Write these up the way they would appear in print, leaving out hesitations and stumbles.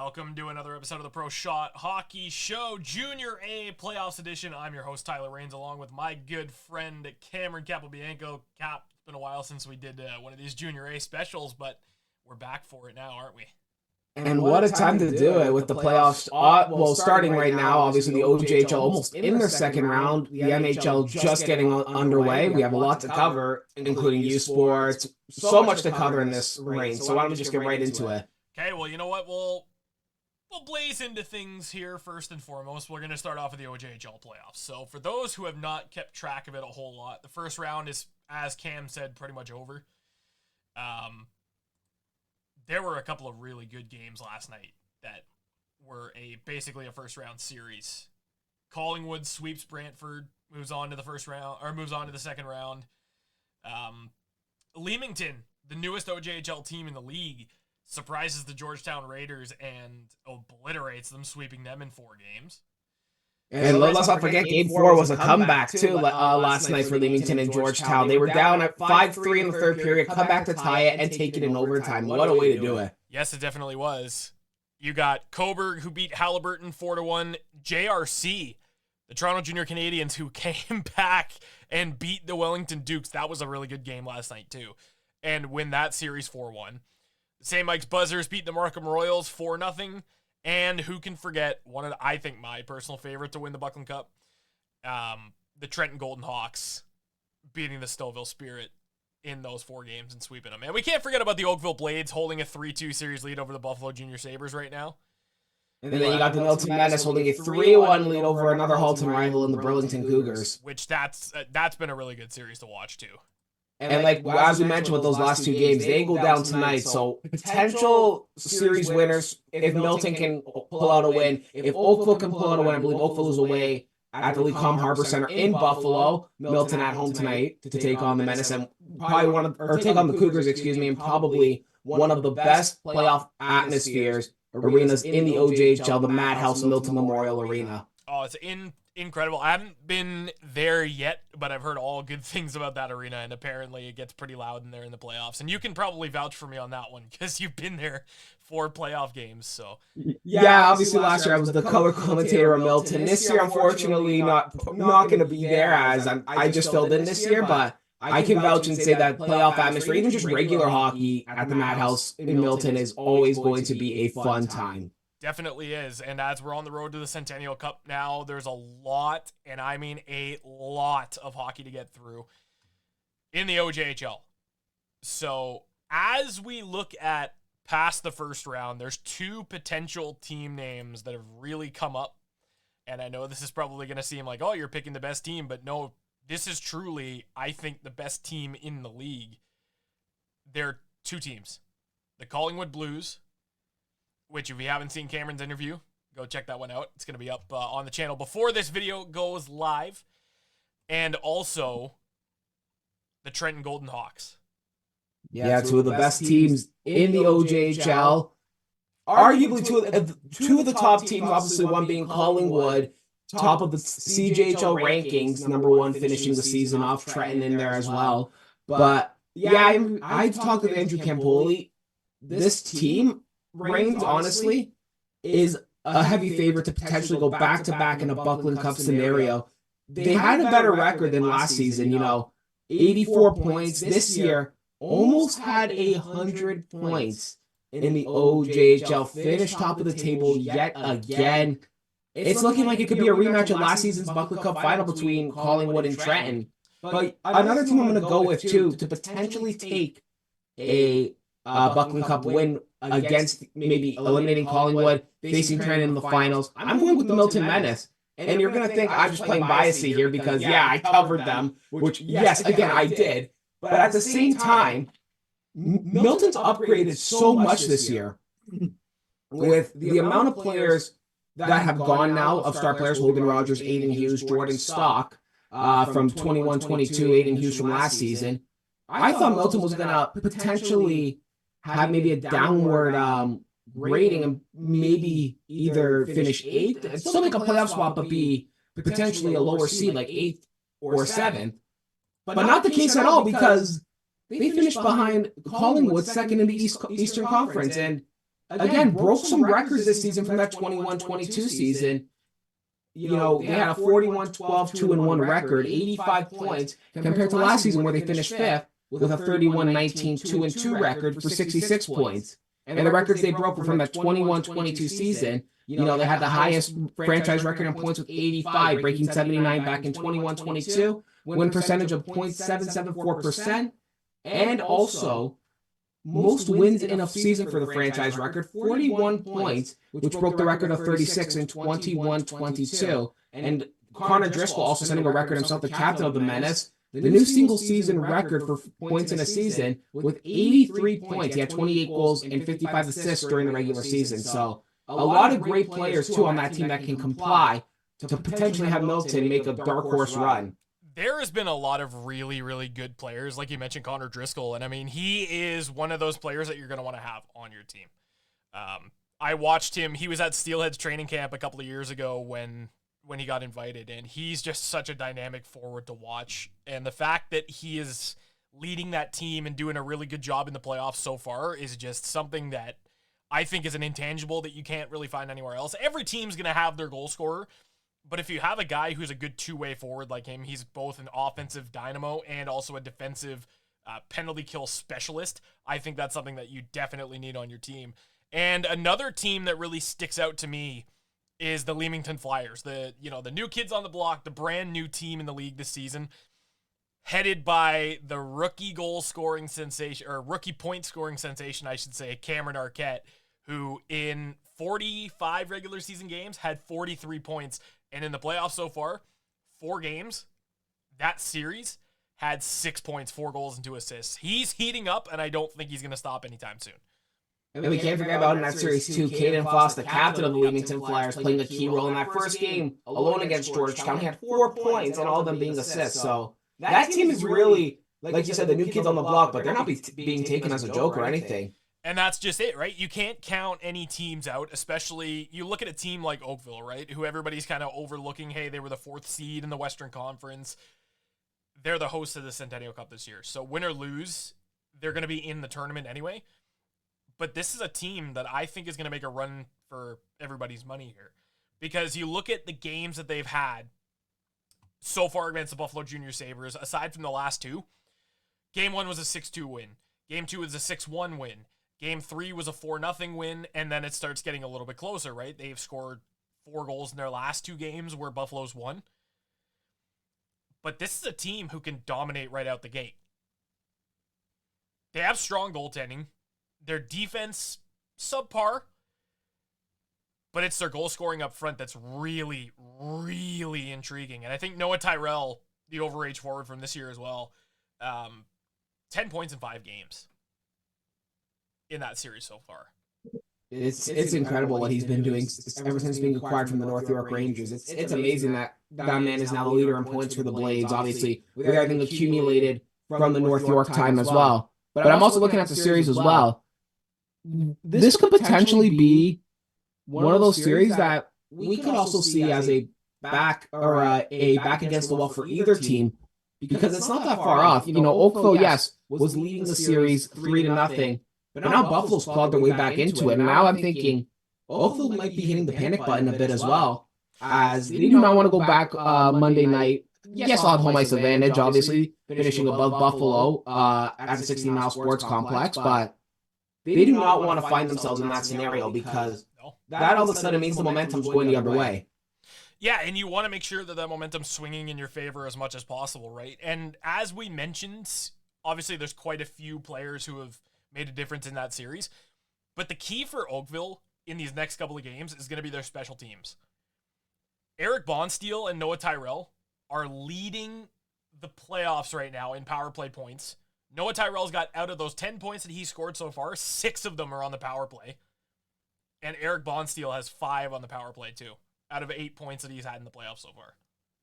Welcome to another episode of the Pro Shot Hockey Show, Junior A Playoffs Edition. I'm your host, Tyler Rains, along with my good friend, Cameron Capobianco. Cap, it's been a while since we did one of these Junior A specials, but we're back for it now, aren't we? And what a time to do it with the playoffs. Starting right now, obviously the OJHL almost in their second round, the NHL just getting underway. We have a lot to cover, including Usports. So much to cover in this reign. So why don't we just get right into it? Okay, well, you know what? We'll blaze into things here first and foremost. We're going to start off with the OJHL playoffs. So for those who have not kept track of it a whole lot, the first round is, as Cam said, pretty much over. There were a couple of really good games last night that were basically a first round series. Collingwood sweeps Brantford, moves on to the second round. Leamington, the newest OJHL team in the league, surprises the Georgetown Raiders and obliterates them, sweeping them in 4 games. And let's not forget, Game 4 was a comeback, too, last night for Leamington and Georgetown. They were down at 5-3 in the third period, come back to tie it, and take it in overtime. What a way to do it. Yes, it definitely was. You got Coburg, who beat Halliburton 4-1. JRC, the Toronto Junior Canadians, who came back and beat the Wellington Dukes. That was a really good game last night, too. And win that series 4-1. The St. Mike's Buzzers beat the Markham Royals 4-0. And who can forget one of I think my personal favorite to win the Buckland Cup, the Trenton Golden Hawks beating the Stouffville Spirit in those 4 games and sweeping them. And we can't forget about the Oakville Blades holding a 3-2 series lead over the Buffalo Junior Sabres right now. And then you got the Milton Menace holding a 3-1 lead over another Halton rival in the Burlington Cougars. Which that's been a really good series to watch too. And as we mentioned with those last 2 games, they go down tonight. So potential series winners, if Milton can pull out a win, if Oakville can pull out a win, I believe Oakville is away at the Lecom Harbor Center in Buffalo. Milton at home tonight to take on the Menace and take on the Cougars, and probably one of the best playoff arenas in the OJHL, the Madhouse Milton Memorial Arena. Oh, it's incredible. I haven't been there yet, but I've heard all good things about that arena, and apparently it gets pretty loud in there in the playoffs. And you can probably vouch for me on that one because you've been there for playoff games. So yeah, obviously last year I was the color commentator of Milton. This year, unfortunately, not going to be there as I just filled in this year, but I can vouch and say that playoff atmosphere, even just regular hockey at the Madhouse in Milton, is always going to be a fun time. Definitely is. And as we're on the road to the Centennial Cup now, there's a lot, and I mean a lot of hockey to get through in the OJHL. So as we look at past the first round, there's 2 potential team names that have really come up. And I know this is probably going to seem like, oh, you're picking the best team, but no, this is truly, I think, the best team in the league. There are 2 teams. The Collingwood Blues, which if you haven't seen Cameron's interview, go check that one out. It's going to be up on the channel before this video goes live. And also the Trenton Golden Hawks. Yeah, 2 of the best teams in the OJHL. Arguably two of the top teams, obviously one being Collingwood, top of the CJHL rankings, number 1 finishing the season off, Trenton in there as well. But yeah, I talked with Andrew Campoli. This team, Reigns, honestly, is a heavy favorite to potentially go back-to-back in a Buckland Cup scenario. They had a better record than last season, 84 points. This year, almost had 100 points in the OJHL. Finished top of the table yet again. It's looking like it could be a rematch of last season's Buckland Cup final between Collingwood and Trenton. But another team I'm going to go with, too, to potentially take a Buckland Cup win against maybe eliminating Collingwood, facing Trenton in the finals, I'm going with the Milton Menace. And you're going to think I'm just playing biasy here because, yeah, I covered them, which, yes, again, I did. But at the same time, Milton's upgraded so much this year with the amount of players that have gone now of star players, Hogan Rogers, Aiden Hughes, Jordan Stock, from 21-22, Aiden Hughes from last season. I thought Milton was going to potentially have maybe a downward rating and maybe either finish 8th, still make a playoff spot, but be potentially a lower seed, like 8th or 7th. But not the case at all, because they finished behind Collingwood, second in the Eastern Conference. And again, broke some records this season from that 21-22 season. They had a 41-12, 2-1 record, 85 points, compared to last season where they finished fifth with a 31-19, 2-2 record for 66 points. And the records they broke were from that 21-22 season. They had the highest franchise record in points with 85, breaking 79 back in 21-22, win percentage of .774%, and also most wins in a season for the franchise record, 41 points, which broke the record of 36 in 21-22. And Connor Driscoll also setting a record himself, the captain of the Menace, the new single-season record for points in a season with 83 points. He had 28 goals and 55 assists during the regular season. So a lot of great players, too, on that team that can comply to potentially have Milton make a dark horse run. There has been a lot of really, really good players, like you mentioned, Connor Driscoll, and I mean, he is one of those players that you're going to want to have on your team. I watched him. He was at Steelhead's training camp a couple of years ago when he got invited, and he's just such a dynamic forward to watch. And the fact that he is leading that team and doing a really good job in the playoffs so far is just something that I think is an intangible that you can't really find anywhere else. Every team's going to have their goal scorer, but if you have a guy who's a good two-way forward like him, he's both an offensive dynamo and also a defensive penalty kill specialist. I think that's something that you definitely need on your team. And another team that really sticks out to me is the Leamington Flyers. The new kids on the block, the brand new team in the league this season, headed by the rookie goal scoring sensation, or rookie point scoring sensation, I should say, Cameron Arquette, who in 45 regular season games had 43 points. And in the playoffs so far, 4 games, that series had 6 points, 4 goals, and 2 assists. He's heating up, and I don't think he's going to stop anytime soon. And we can't forget about in that series, too, Caden Foss, the captain of the Leamington Flyers, playing a key role in that first game alone against Georgetown. He had 4 points, and all of them being assists. So that team is really, like you said, the new kids on the block, but they're not being taken as a joke or anything. And that's just it, right? You can't count any teams out, especially you look at a team like Oakville, right? Who everybody's kind of overlooking. Hey, they were the 4th seed in the Western Conference. They're the hosts of the Centennial Cup this year. So win or lose, they're going to be in the tournament anyway. But this is a team that I think is going to make a run for everybody's money here. Because you look at the games that they've had so far against the Buffalo Junior Sabres, aside from the last 2, Game 1 was a 6-2 win. Game 2 was a 6-1 win. Game 3 was a 4-0 win, and then it starts getting a little bit closer, right? They've scored 4 goals in their last 2 games where Buffalo's won. But this is a team who can dominate right out the gate. They have strong goaltending. Their defense, subpar. But it's their goal scoring up front that's really, really intriguing. And I think Noah Tyrell, the overage forward from this year as well, 10 points in 5 games in that series so far. It's incredible what he's been doing ever since being acquired from the North York Rangers. It's amazing that man is now the leader in points for the Blades, obviously, with everything accumulated from the North York time as well. But I'm also looking at the series as well. This could potentially be one of those series that we could also see as a back against the wall for either team, because it's not that far off. Oakville, yes, was leading the series 3-0. But now Buffalo's clawed their way back into it. And now I'm thinking Oakville might be hitting the panic button a bit as well, as they do not want to go back Monday night. Yes, I'll have home ice advantage, obviously, finishing above Buffalo at a 60 Mile Sports Complex, but they do not want to find themselves in that scenario, because that all of a sudden means the momentum's going the other way. Yeah, and you want to make sure that momentum's swinging in your favor as much as possible, right? And as we mentioned, obviously there's quite a few players who have made a difference in that series. But the key for Oakville in these next couple of games is going to be their special teams. Eric Bonsteel and Noah Tyrell are leading the playoffs right now in power play points. Noah Tyrell's got, out of those 10 points that he scored so far, 6 of them are on the power play. And Eric Bonsteel has 5 on the power play too, out of 8 points that he's had in the playoffs so far.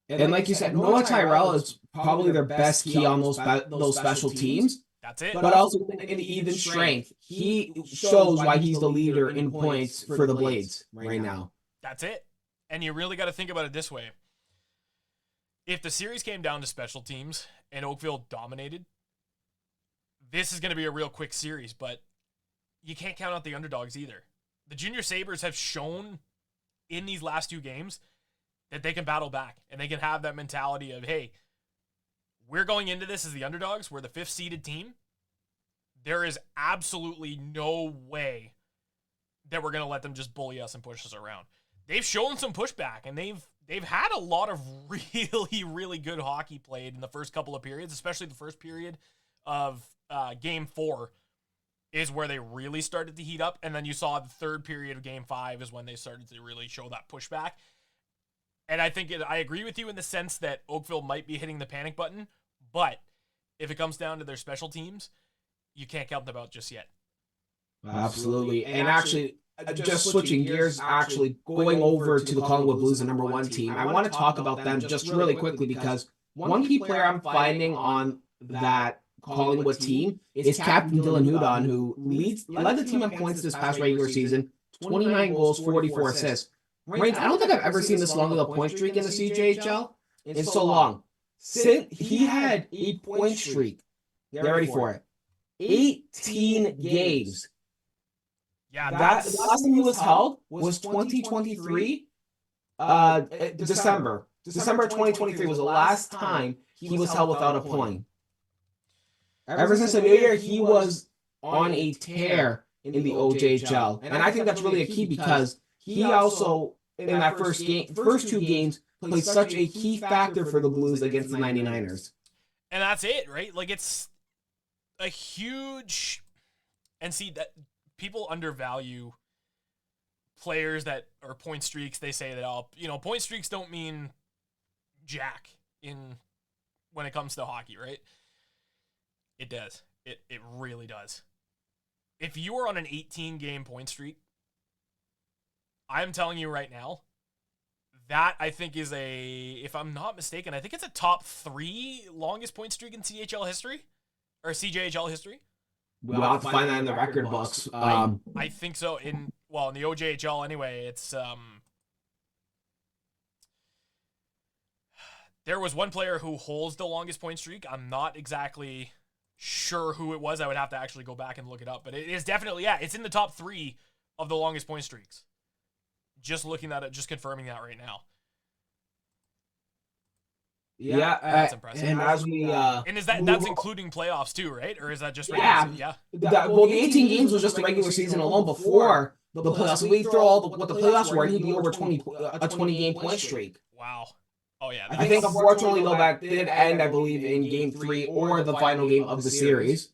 And like you said, Noah Tyrell is probably their best key on those special teams. That's it. But also in even strength, he shows why he's the leader in points for the Blades right now. That's it. And you really got to think about it this way. If the series came down to special teams and Oakville dominated, this is going to be a real quick series, but you can't count out the underdogs either. The Junior Sabres have shown in these last 2 games that they can battle back and they can have that mentality of, hey, we're going into this as the underdogs. We're the 5th seeded team. There is absolutely no way that we're going to let them just bully us and push us around. They've shown some pushback, and they've had a lot of really, really good hockey played in the first couple of periods, especially the first period of Game 4 is where they really started to heat up, and then you saw the third period of Game 5 is when they started to really show that pushback. And I think I agree with you in the sense that Oakville might be hitting the panic button, but if it comes down to their special teams, you can't count them out just yet. Absolutely. And actually, just switching gears, actually going over to the Collingwood Blues, the number 1 team, I want to talk about them just really quickly because one key player I'm finding on that Collingwood team is Captain Dylan Hudon, who led the team in points this past regular season, 29 goals, 44 assists. Rains, I don't think I've ever seen this long of a point streak in the CJHL in so long. He had a point streak. Get ready for it. 18 games. Yeah, the last time he was held was 2023, December. December 2023 was the last time he was held without a point. Ever since the new year, he was on a tear in the OJHL. And I think that's really a key because he also, in that first 2 games, played such a key factor for the Blues against the 99ers. And that's it, right? Like, it's a huge... And see, that people undervalue players that are point streaks. They say that, point streaks don't mean jack when it comes to hockey, right? It does. It really does. If you are on an 18-game point streak, I'm telling you right now, that I think is if I'm not mistaken, I think it's a top 3 longest point streak in CHL history or CJHL history. We'll have to find that in the record books. I think so. In the OJHL anyway, it's there was one player who holds the longest point streak. I'm not exactly sure who it was. I would have to actually go back and look it up, but it is definitely, it's in the top 3 of the longest point streaks. Just looking at it, just confirming that right now. Yeah, that's impressive. And as we and is that's including playoffs too, right? Or is that just regular season? The 18 games was just the regular season alone before the playoffs. So we throw all what the playoffs were, and he'd be over 20-game point streak. Wow. Oh yeah. I think unfortunately though that did end, I believe, in Game 3 or the final game of the series.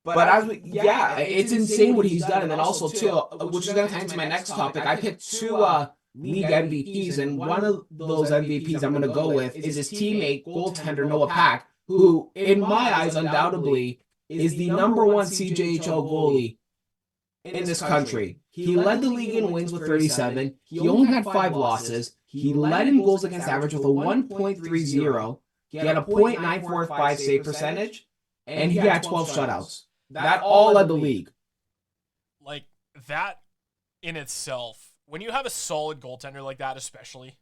But it's insane what he's done, and then also too, which is going to tie into my next topic. I picked 2 league MVPs, and one of those MVPs I'm going to go with is his teammate, goaltender Noah Pack, who, in my eyes, undoubtedly is the number 1 CJHL goalie in this country. He led the league in wins with 37. He only had 5 losses. He led in goals against average with a 1.30. He had a .945 save percentage, and he had 12 shutouts. That all led the league. Like, that in itself, when you have a solid goaltender like that especially,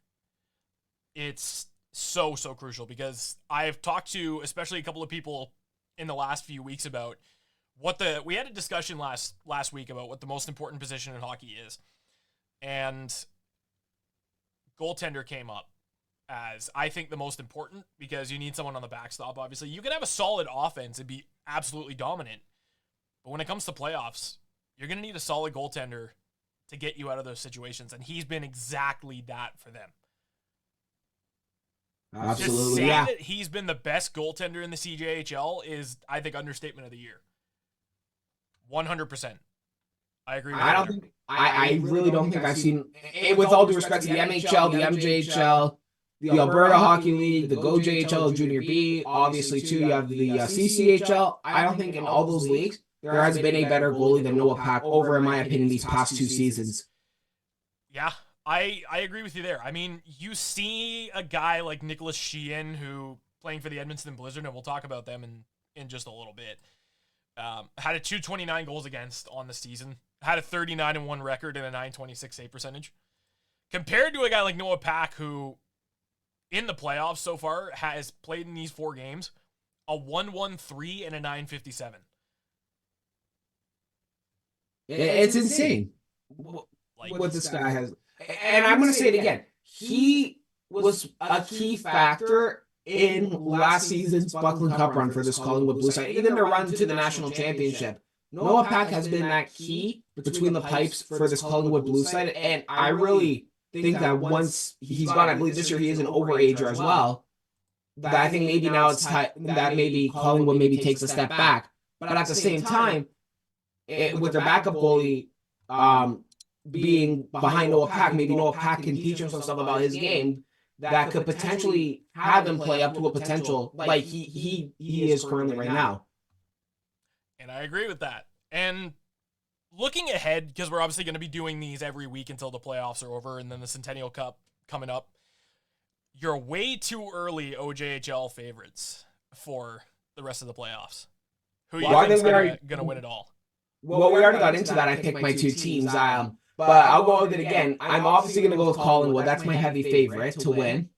it's so crucial, because I've talked to especially a couple of people in the last few weeks about we had a discussion last week about what the most important position in hockey is. And goaltender came up as, I think, the most important, because you need someone on the backstop, obviously. You can have a solid offense and be absolutely dominant, but when it comes to playoffs, you're going to need a solid goaltender to get you out of those situations, and he's been exactly that for them. Absolutely. To say that he's been the best goaltender in the CJHL is, I think, understatement of the year. 100%. I agree with you. I really don't think I've seen, with all due respect to the MHL, the MJHL, the Alberta Hockey League, the GoJHL, Junior B, obviously too, you have the CCHL. I don't think in all those leagues there has been a better goalie than Noah Pack over, in my opinion, these past 2 seasons. Yeah, I agree with you there. I mean, you see a guy like Nicholas Sheehan, who playing for the Edmonton Blizzard, and we'll talk about them in just a little bit, had a 229 goals against on the season, had a 39-1 record and a 926 save percentage. Compared to a guy like Noah Pack, who in the playoffs so far has played in these 4 games, a 113 and a 957. It's insane what this guy has. And I'm going to say it again. He was a key factor in last season's Buckland Cup run for this Collingwood Blue side, even their run to the national championship. Noah Pack has been that key between the pipes for this Collingwood Blue side, and I really think that once he's gone, I believe this year he is an overager as well, that I think maybe now it's time that maybe Collingwood maybe takes a step back. But at the same time, with their backup goalie being behind Noah Pack, maybe Noah Pack can teach him some stuff about his game that could potentially have him play up to a potential like he is currently right now. And I agree with that. And looking ahead, because we're obviously going to be doing these every week until the playoffs are over and then the Centennial Cup coming up, you're way too early OJHL favorites for the rest of the playoffs. Who you think is going to win it all? Well, we already got into that. I picked my two teams. But I'll go with it again. I'm obviously going to go with Collingwood. That's my heavy favorite to win.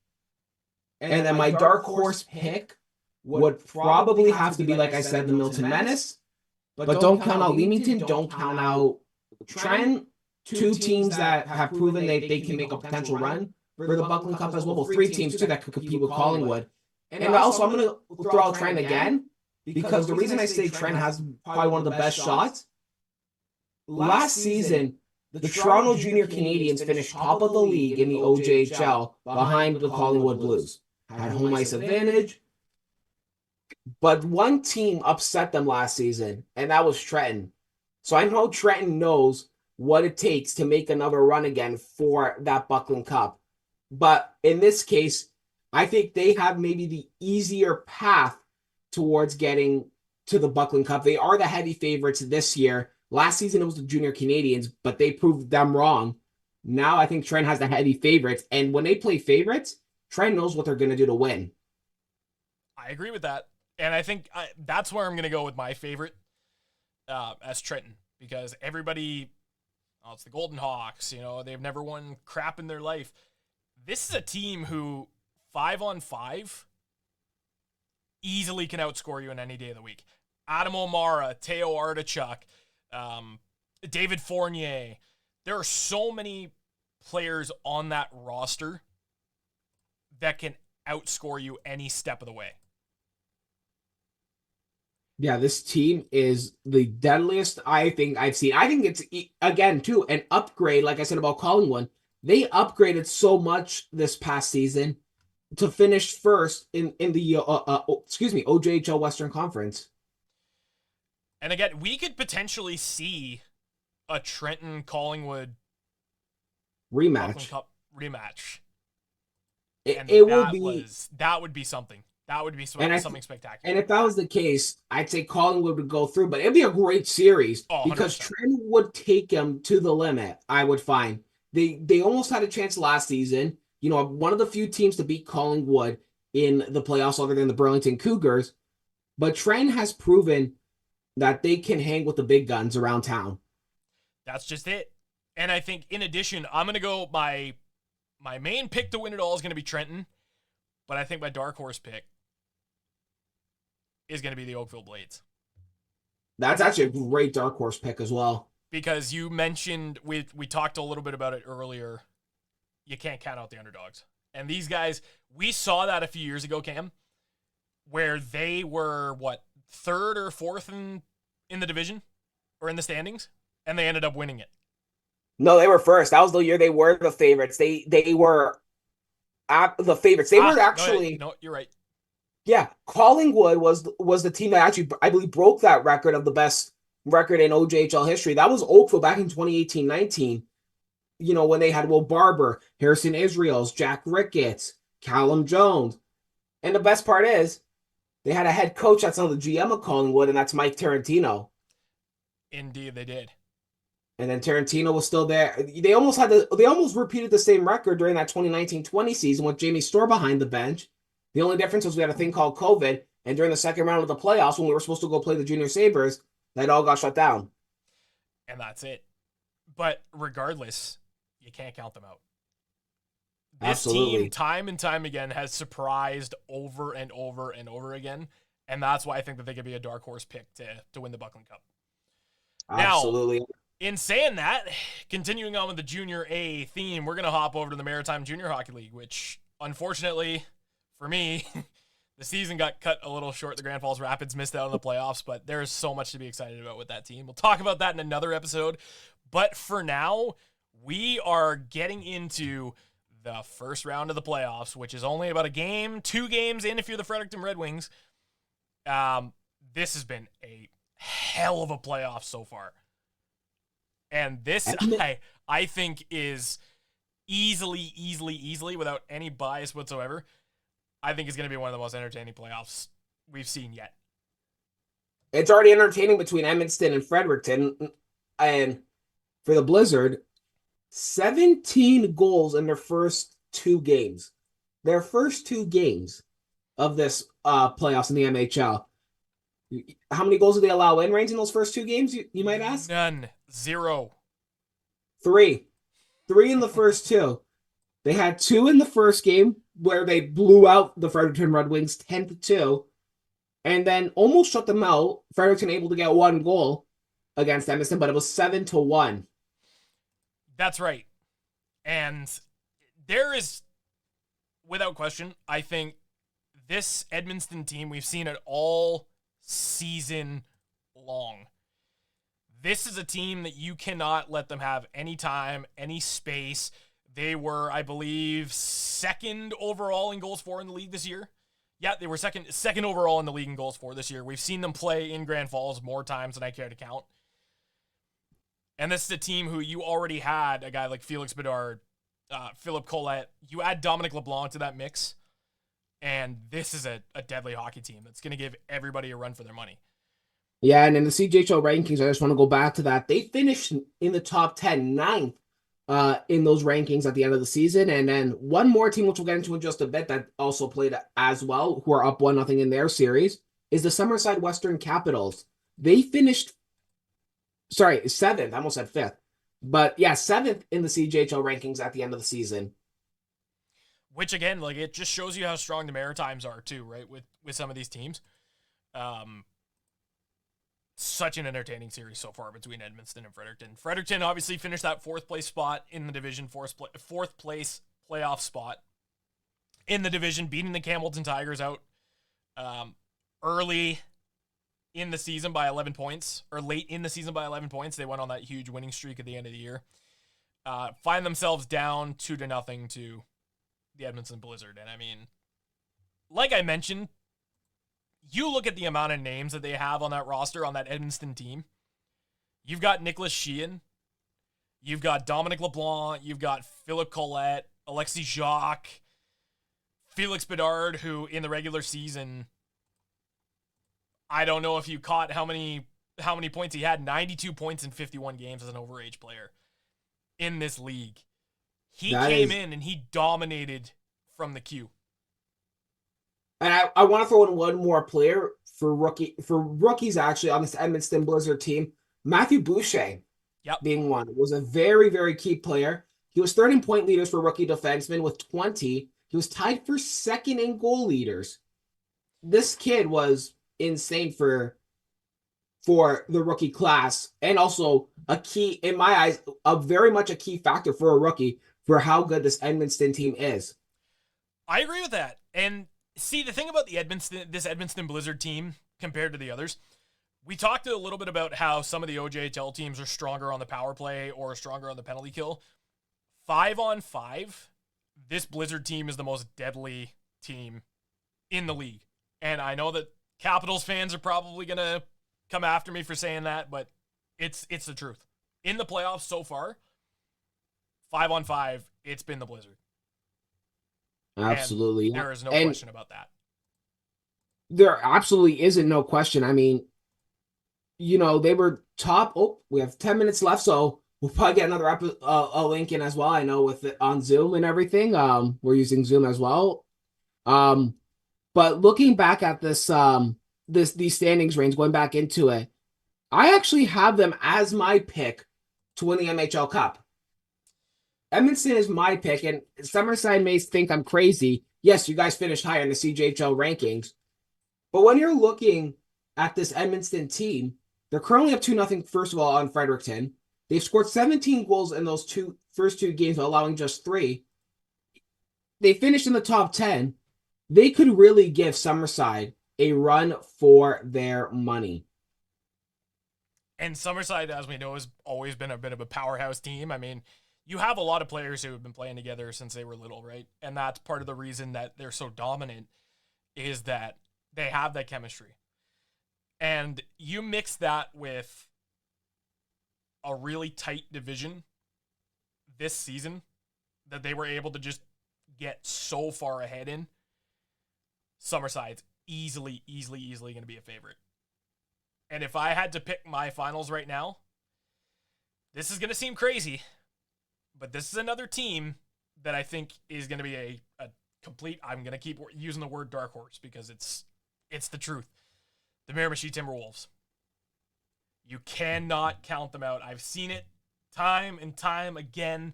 And then my dark horse pick would probably have to be, like I said, the Milton Menace. But don't count out Leamington. Don't count out Trent. Two teams that have proven they can make a potential run for the Buckland Cup as well. Well, three teams, too, that could compete with Collingwood. And also, I'm going to throw out Trent again because the reason I say Trent has probably one of the best shots, last season, the Toronto Junior Canadians finished top of the league in the OJHL behind the Collingwood Blues. Had home ice advantage. But one team upset them last season, and that was Trenton. So I know Trenton knows what it takes to make another run again for that Buckland Cup. But in this case, I think they have maybe the easier path towards getting to the Buckland Cup. They are the heavy favorites this year. Last season, it was the Junior Canadians, but they proved them wrong. Now I think Trent has the heavy favorites. And when they play favorites, Trent knows what they're going to do to win. I agree with that. And I think that's where I'm going to go with my favorite as Trenton. Because everybody, it's the Golden Hawks. They've never won crap in their life. This is a team who, 5-on-5, easily can outscore you in any day of the week. Adam O'Mara, Teo Artichuk, David Fournier. There are so many players on that roster that can outscore you any step of the way. Yeah, this team is the deadliest I think I've seen. I think it's, again, too, an upgrade, like I said about Collingwood. They upgraded so much this past season to finish first in the OJHL Western Conference. And again, we could potentially see a Trenton Collingwood rematch. Cup rematch. That would be something. That would be something spectacular. And if that was the case, I'd say Collingwood would go through, but it'd be a great series because Trenton would take them to the limit, I would find. They almost had a chance last season. One of the few teams to beat Collingwood in the playoffs other than the Burlington Cougars. But Trenton has proven that they can hang with the big guns around town. That's just it. And I think, in addition, I'm going to go, my main pick to win it all is going to be Trenton, but I think my dark horse pick is going to be the Oakville Blades. That's actually a great dark horse pick as well. Because you mentioned, we talked a little bit about it earlier, you can't count out the underdogs. And these guys, we saw that a few years ago, Cam, where they were, third or fourth in the division or in the standings, and they ended up winning it. No, they were first. That was the year they were the favorites. They were the favorites. They were actually... No, you're right. Yeah, Collingwood was the team that actually, I believe, broke that record of the best record in OJHL history. That was Oakville back in 2018-19. When they had Will Barber, Harrison Israels, Jack Ricketts, Callum Jones. And the best part is, they had a head coach that's on the GM of Collingwood, and that's Mike Tarantino. Indeed, they did. And then Tarantino was still there. They almost repeated the same record during that 2019-20 season with Jamie Storr behind the bench. The only difference was we had a thing called COVID, and during the second round of the playoffs, when we were supposed to go play the Junior Sabres, that all got shut down. And that's it. But regardless, you can't count them out. This team, time and time again, has surprised over and over and over again, and that's why I think that they could be a dark horse pick to win the Buckland Cup. Absolutely. In saying that, continuing on with the Junior A theme, we're going to hop over to the Maritime Junior Hockey League, which, unfortunately, for me, the season got cut a little short. The Grand Falls Rapids missed out on the playoffs, but there's so much to be excited about with that team. We'll talk about that in another episode. But for now, we are getting into the first round of the playoffs, which is only about a game, 2 games in if you're the Fredericton Red Wings. This has been a hell of a playoff so far. And this, I think, is easily, without any bias whatsoever, I think is going to be one of the most entertaining playoffs we've seen yet. It's already entertaining between Edmonton and Fredericton. And for the Blizzard, 17 goals in their first 2 games. Their first 2 games of this playoffs in the MHL. How many goals did they allow in range in those first 2 games, you might ask? None. 0. 3. 3 in the first 2. They had 2 in the first game where they blew out the Fredericton Red Wings 10-2, and then almost shut them out. Fredericton able to get 1 goal against Edmonton, but it was 7-1. That's right. And there is, without question, I think this Edmonton team, we've seen it all season long. This is a team that you cannot let them have any time, any space. They were, I believe, 2nd overall in goals for in the league this year. Yeah, they were second overall in the league in goals for this year. We've seen them play in Grand Falls more times than I care to count. And this is a team who you already had a guy like Felix Bedard, Philip Collette. You add Dominic LeBlanc to that mix, and this is a deadly hockey team that's going to give everybody a run for their money. Yeah, and in the CJHL rankings, I just want to go back to that. They finished in the top 10, 9th in those rankings at the end of the season. And then one more team, which we'll get into in just a bit, that also played as well, who are up 1-0 in their series, is the Summerside Western Capitals. They finished, 7th. I almost said 5th. But yeah, 7th in the CJHL rankings at the end of the season. Which, again, like, it just shows you how strong the Maritimes are, too, right, with some of these teams. Such an entertaining series so far between Edmonton and Fredericton. Fredericton obviously finished that 4th place spot in the division, 4th place playoff spot in the division, beating the Campbellton Tigers out early in the season by 11 points, or late in the season by 11 points. They went on that huge winning streak at the end of the year. Find themselves down 2-0 to the Edmonton Blizzard. And I mean, like I mentioned, you look at the amount of names that they have on that roster, on that Edmonton team. You've got Nicholas Sheehan. You've got Dominic LeBlanc. You've got Philip Collette, Alexis Jacques, Felix Bedard, who in the regular season, I don't know if you caught how many points he had. 92 points in 51 games as an overage player in this league. He came in and he dominated from the queue. And I want to throw in one more player for rookies actually on this Edmonton Blizzard team. Matthew Boucher, being one, was a very, very key player. He was 3rd in point leaders for rookie defensemen with 20. He was tied for 2nd in goal leaders. This kid was insane for the rookie class, and also a key, in my eyes, very much a key factor for a rookie for how good this Edmonton team is. I agree with that. And see, the thing about this Edmonton Blizzard team compared to the others, we talked a little bit about how some of the OJHL teams are stronger on the power play or stronger on the penalty kill. 5-on-5, this Blizzard team is the most deadly team in the league. And I know that Capitals fans are probably going to come after me for saying that, but it's the truth. In the playoffs so far, 5-on-5, it's been the Blizzard. Absolutely. And there is no question about that. There absolutely isn't no question. I mean, they were top. Oh, we have 10 minutes left, so we'll probably get another a link in as well. I know with it on Zoom and everything. We're using Zoom as well. But looking back at this, these standings range, going back into it, I actually have them as my pick to win the MHL Cup. Edmonton is my pick, and Summerside may think I'm crazy. Yes, you guys finished higher in the CJHL rankings. But when you're looking at this Edmonton team, they're currently up 2-0, first of all, on Fredericton. They've scored 17 goals in those first two games, allowing just 3. They finished in the top 10. They could really give Summerside a run for their money. And Summerside, as we know, has always been a bit of a powerhouse team. I mean, you have a lot of players who have been playing together since they were little, right? And that's part of the reason that they're so dominant, is that they have that chemistry. And you mix that with a really tight division this season that they were able to just get so far ahead in. Summerside's easily going to be a favorite. And if I had to pick my finals right now, this is going to seem crazy, but this is another team that I think is going to be a complete, I'm going to keep using the word dark horse because it's the truth. The Miramichi Timberwolves. You cannot count them out. I've seen it time and time again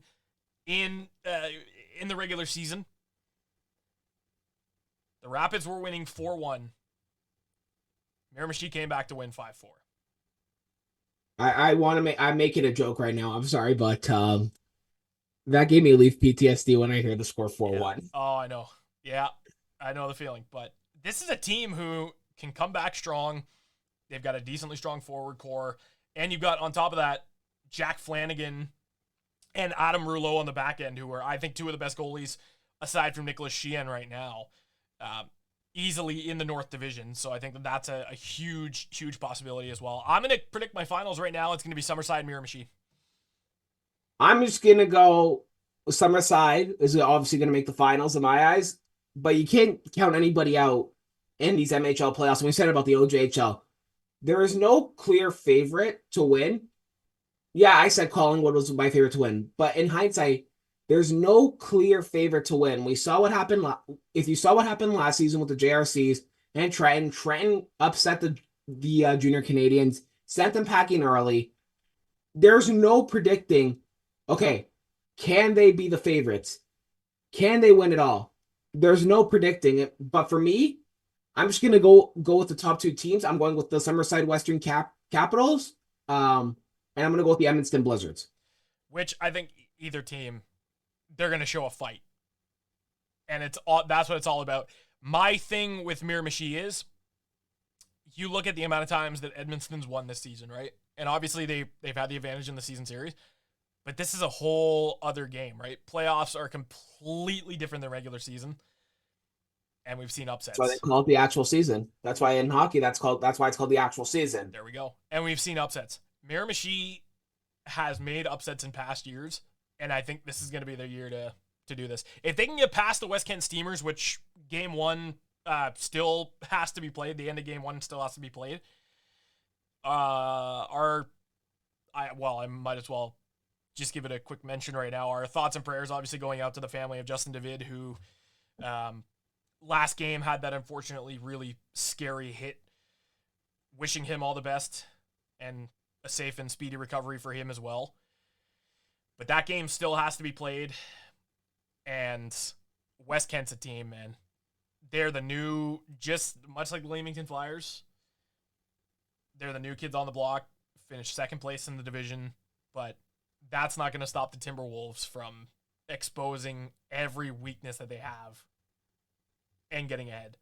in the regular season. The Rapids were winning 4-1. Miramichi came back to win 5-4. I want to I'm making a joke right now. I'm sorry, but that gave me Leaf PTSD when I hear the score 4-1. Yeah. Oh, I know. Yeah, I know the feeling. But this is a team who can come back strong. They've got a decently strong forward core. And you've got, on top of that, Jack Flanagan and Adam Rouleau on the back end, who are, I think, two of the best goalies, aside from Nicholas Sheehan right now, easily in the North Division. So I think that's a huge, huge possibility as well. I'm going to predict my finals right now. It's going to be Summerside Miramichi. I'm just going to go Summerside is obviously going to make the finals in my eyes, but you can't count anybody out in these MHL playoffs. And we said about the OJHL. There is no clear favorite to win. Yeah, I said Collingwood was my favorite to win, but in hindsight, there's no clear favorite to win. We saw what happened. If you saw what happened last season with the JRCs and Trenton upset the junior Canadians, sent them packing early. There's no predicting, okay, can they be the favorites? Can they win it all? There's no predicting it. But for me, I'm just gonna go with the top 2 teams. I'm going with the Summerside Western Capitals, and I'm gonna go with the Edmonton Blizzards. Which I think either team, they're gonna show a fight, and that's what it's all about. My thing with Miramichi is, you look at the amount of times that Edmonton's won this season, right? And obviously they've had the advantage in the season series, but this is a whole other game, right? Playoffs are completely different than regular season. And we've seen upsets. That's why they call it the actual season. That's why in hockey, that's why it's called the actual season. There we go. And we've seen upsets. Miramichi has made upsets in past years, and I think this is going to be their year to do this. If they can get past the West Kent Steamers, which game 1 still has to be played, the end of game 1 still has to be played. I might as well just give it a quick mention right now. Our thoughts and prayers obviously going out to the family of Justin David, who last game had that unfortunately really scary hit. Wishing him all the best and a safe and speedy recovery for him as well. But that game still has to be played. And West Kent's a team, man. They're the new, just much like the Leamington Flyers, they're the new kids on the block, finished second place in the division, but that's not going to stop the Timberwolves from exposing every weakness that they have and getting ahead.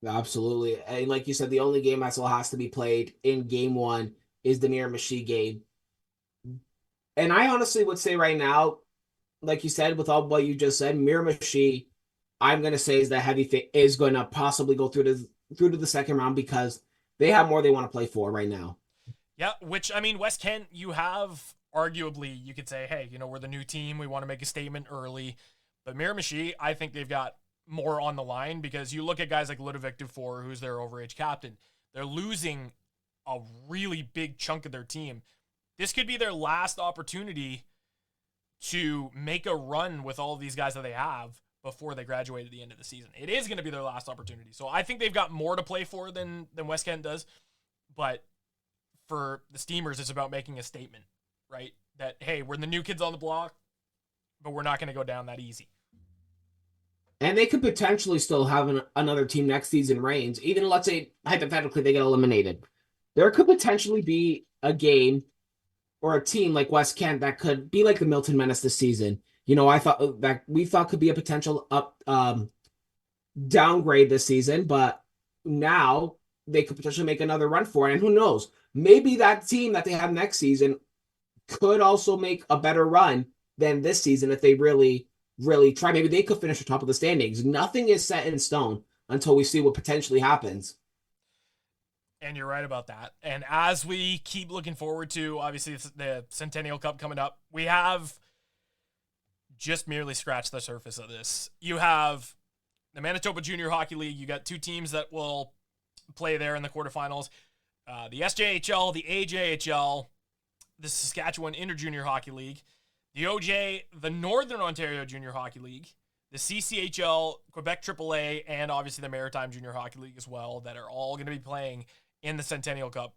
Absolutely. And like you said, the only game that still has to be played in game 1 is the Miramichi game. And I honestly would say right now, like you said, with all what you just said, Miramichi, I'm going to say is that is going to possibly go through to the second round because they have more they want to play for right now. Yeah, which, I mean, West Kent, you have arguably, you could say, hey, we're the new team. We want to make a statement early. But Miramichi, I think they've got more on the line because you look at guys like Ludovic Dufour, who's their overage captain. They're losing a really big chunk of their team. This could be their last opportunity to make a run with all of these guys that they have before they graduate at the end of the season. It is going to be their last opportunity. So I think they've got more to play for than West Kent does. But for the Steamers, it's about making a statement, right? That, hey, we're the new kids on the block, but we're not going to go down that easy. And they could potentially still have another team next season reigns. Even let's say, hypothetically, they get eliminated. There could potentially be a game or a team like West Kent that could be like the Milton Menace this season. I thought that we thought could be a potential downgrade this season, but now they could potentially make another run for it. And who knows? Maybe that team that they have next season could also make a better run than this season if they really, really try. Maybe they could finish the top of the standings. Nothing is set in stone until we see what potentially happens. And you're right about that. And as we keep looking forward to, obviously, the Centennial Cup coming up, we have just merely scratched the surface of this. You have the Manitoba Junior Hockey League. You got two teams that will play there in the quarterfinals. The SJHL, the AJHL, the Saskatchewan Inter-Junior Hockey League, the OJ, the Northern Ontario Junior Hockey League, the CCHL, Quebec AAA, and obviously the Maritime Junior Hockey League as well, that are all going to be playing in the Centennial Cup.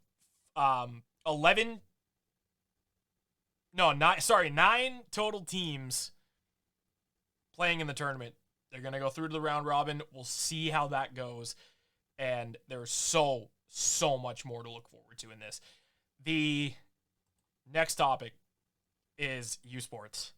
9 total teams playing in the tournament. They're going to go through to the round robin. We'll see how that goes. And there's so much more to look forward to in this. The next topic is Usports.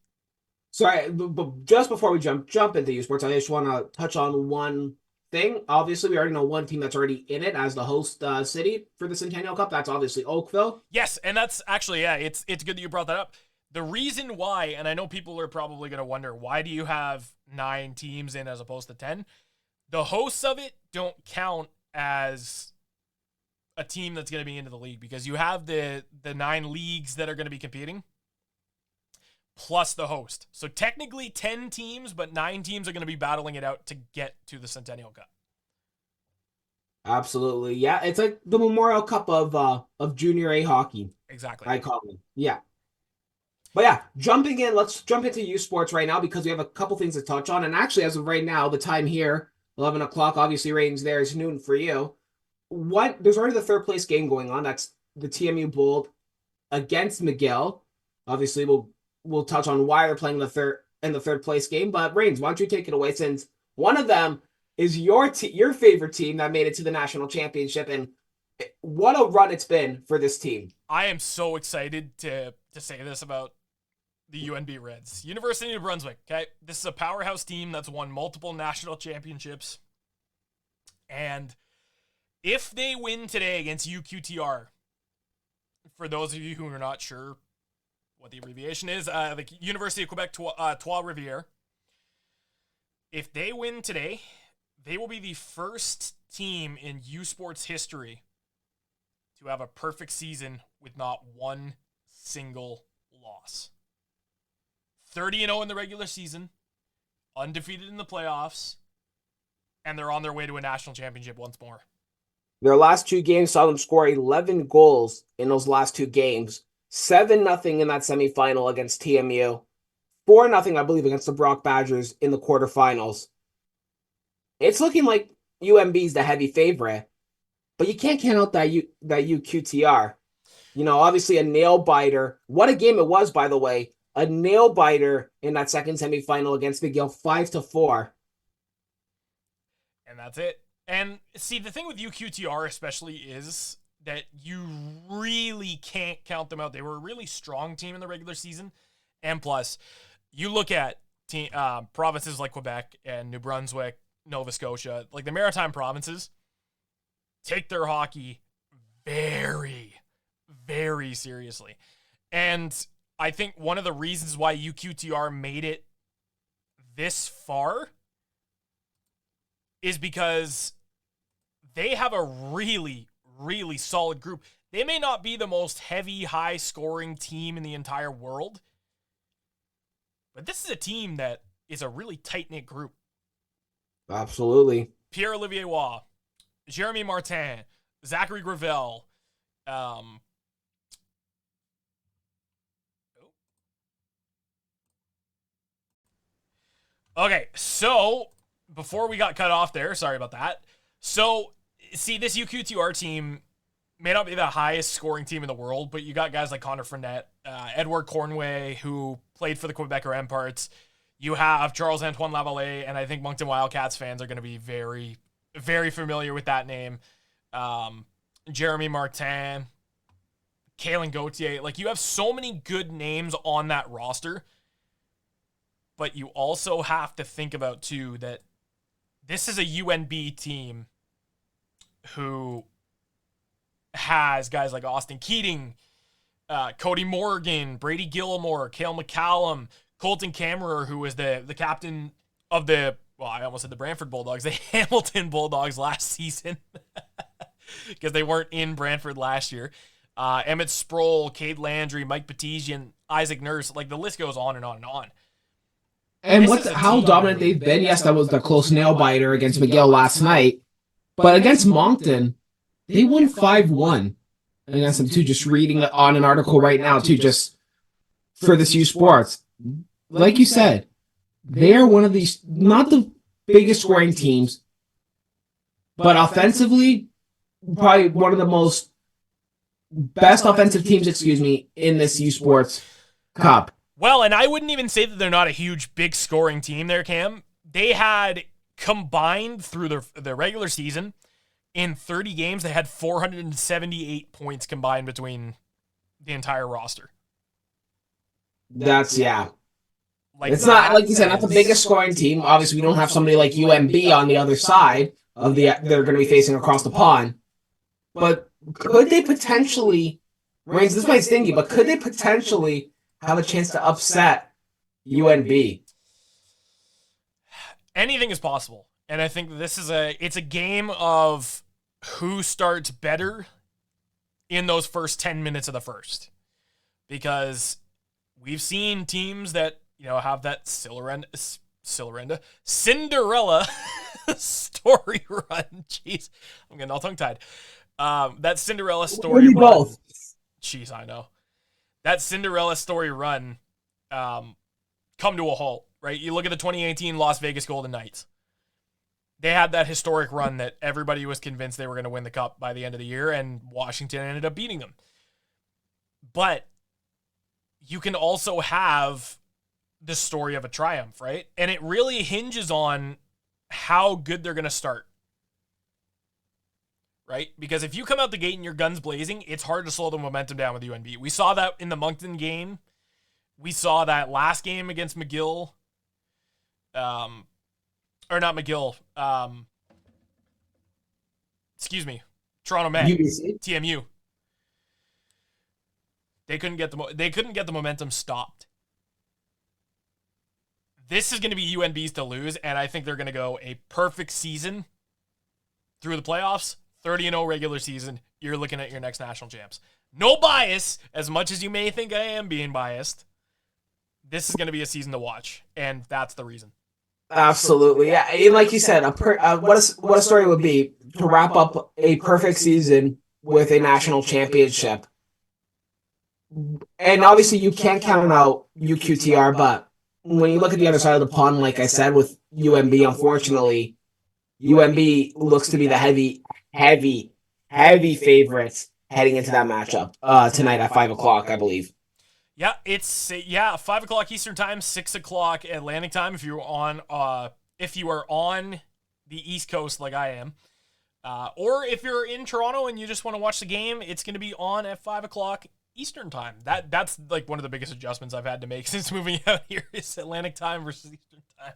Sorry, but just before we jump into Usports, I just want to touch on one thing. Obviously, we already know one team that's already in it as the host city for the Centennial Cup. That's obviously Oakville. Yes, and that's actually, it's good that you brought that up. The reason why, and I know people are probably going to wonder, why do you have 9 teams in as opposed to 10? The hosts of it don't count as a team that's going to be into the league because you have the 9 leagues that are going to be competing plus the host. So technically 10 teams, but 9 teams are going to be battling it out to get to the Centennial Cup. Absolutely. Yeah, it's like the Memorial Cup of Junior A hockey. Exactly. I call it. Yeah. But yeah, jumping in, let's jump into Usports right now because we have a couple things to touch on. And actually, as of right now, the time here, 11 o'clock, obviously ratings there is noon for you. There's already the third place game going on. That's the TMU Bold against McGill. Obviously, we'll touch on why they're playing the third place game. But Rains, why don't you take it away, since one of them is your favorite team that made it to the national championship, and what a run it's been for this team. I am so excited to say this about the UNB Reds. University of New Brunswick, okay? This is a powerhouse team that's won multiple national championships. And if they win today against UQTR, for those of you who are not sure what the abbreviation is, the University of Quebec Trois-Rivières, if they win today, they will be the first team in Usports history to have a perfect season with not one single loss. 30-0 in the regular season, undefeated in the playoffs, and they're on their way to a national championship once more. Their last 2 games saw them score 11 goals in those last 2 games. 7-0 in that semifinal against TMU. 4-0, I believe, against the Brock Badgers in the quarterfinals. It's looking like UMB's the heavy favorite, but you can't count out that UQTR. Obviously a nail biter. What a game it was, by the way. A nail biter in that second semifinal against McGill, 5-4. And that's it. And see, the thing with UQTR especially is that you really can't count them out. They were a really strong team in the regular season. And plus, you look at provinces like Quebec and New Brunswick, Nova Scotia, like the Maritime provinces, take their hockey very, very seriously. And I think one of the reasons why UQTR made it this far is because they have a really, really solid group. They may not be the most heavy, high-scoring team in the entire world, but this is a team that is a really tight-knit group. Absolutely. Pierre-Olivier Waugh, Jeremy Martin, Zachary Gravel, Okay, so before we got cut off there, sorry about that. So, see, this UQTR team may not be the highest scoring team in the world, but you got guys like Connor Fournette, Edward Cornway, who played for the Quebecer Emparts. You have Charles-Antoine Lavallee, and I think Moncton Wildcats fans are going to be very, very familiar with that name. Jeremy Martin, Kalen Gauthier. Like, you have so many good names on that roster, but you also have to think about, too, that this is a UNB team who has guys like Austin Keating, Cody Morgan, Brady Gilmore, Cale McCallum, Colton Kammerer, who was the captain of I almost said the Brantford Bulldogs, the Hamilton Bulldogs last season, because they weren't in Brantford last year. Emmett Sproul, Cade Landry, Mike Petitian, Isaac Nurse, like the list goes on and on and on. And how dominant they've been. Yes, that was the close nail biter against McGill last night. But against Moncton, they won 5-1 against them too. Just reading on an article right now too, just for this Usports. Like you said, they are one of these, not the biggest scoring teams, but offensively, probably one of the best offensive teams, in this Usports Cup. Well, and I wouldn't even say that they're not a huge, big scoring team there, Cam. They had combined through their regular season, in 30 games, they had 478 points combined between the entire roster. It's not, like you said, not the biggest scoring team. Obviously, we don't have somebody like UMB on the other side they're going to be facing across the pond. But could they potentially, Reigns, this might sting you, but could they potentially have a chance to upset UNB? Anything is possible. And I think this is it's a game of who starts better in those first 10 minutes of the first. Because we've seen teams that, have that Cinderella story run. Jeez, I'm getting all tongue-tied. That Cinderella story run. Both. Jeez, I know. That Cinderella story run come to a halt, right? You look at the 2018 Las Vegas Golden Knights. They had that historic run that everybody was convinced they were going to win the Cup by the end of the year, and Washington ended up beating them. But you can also have the story of a triumph, right? And it really hinges on how good they're going to start, right? Because if you come out the gate and your guns blazing, it's hard to slow the momentum down with UNB. We saw that in the Moncton game. We saw that last game against McGill. Or not McGill. Excuse me. Toronto Met. UBC? TMU. They couldn't get the momentum stopped. This is going to be UNB's to lose, and I think they're going to go a perfect season through the playoffs, 30-0 regular season. You're looking at your next national champs. No bias, as much as you may think I am being biased. This is going to be a season to watch, and that's the reason. Absolutely, yeah. And like you said, what a story would be to wrap up a perfect season with a national championship. And obviously, you can't count out UQTR, but when you look at the other side of the pond, like I said, with UMB, unfortunately, UMB looks to be the heavy favorites heading into that matchup tonight at 5 o'clock, I believe. Yeah, it's 5 o'clock Eastern time, 6 o'clock Atlantic time. If you are on the East Coast like I am, or if you're in Toronto and you just want to watch the game, it's going to be on at 5 o'clock Eastern time. That's like one of the biggest adjustments I've had to make since moving out here is Atlantic time versus Eastern time.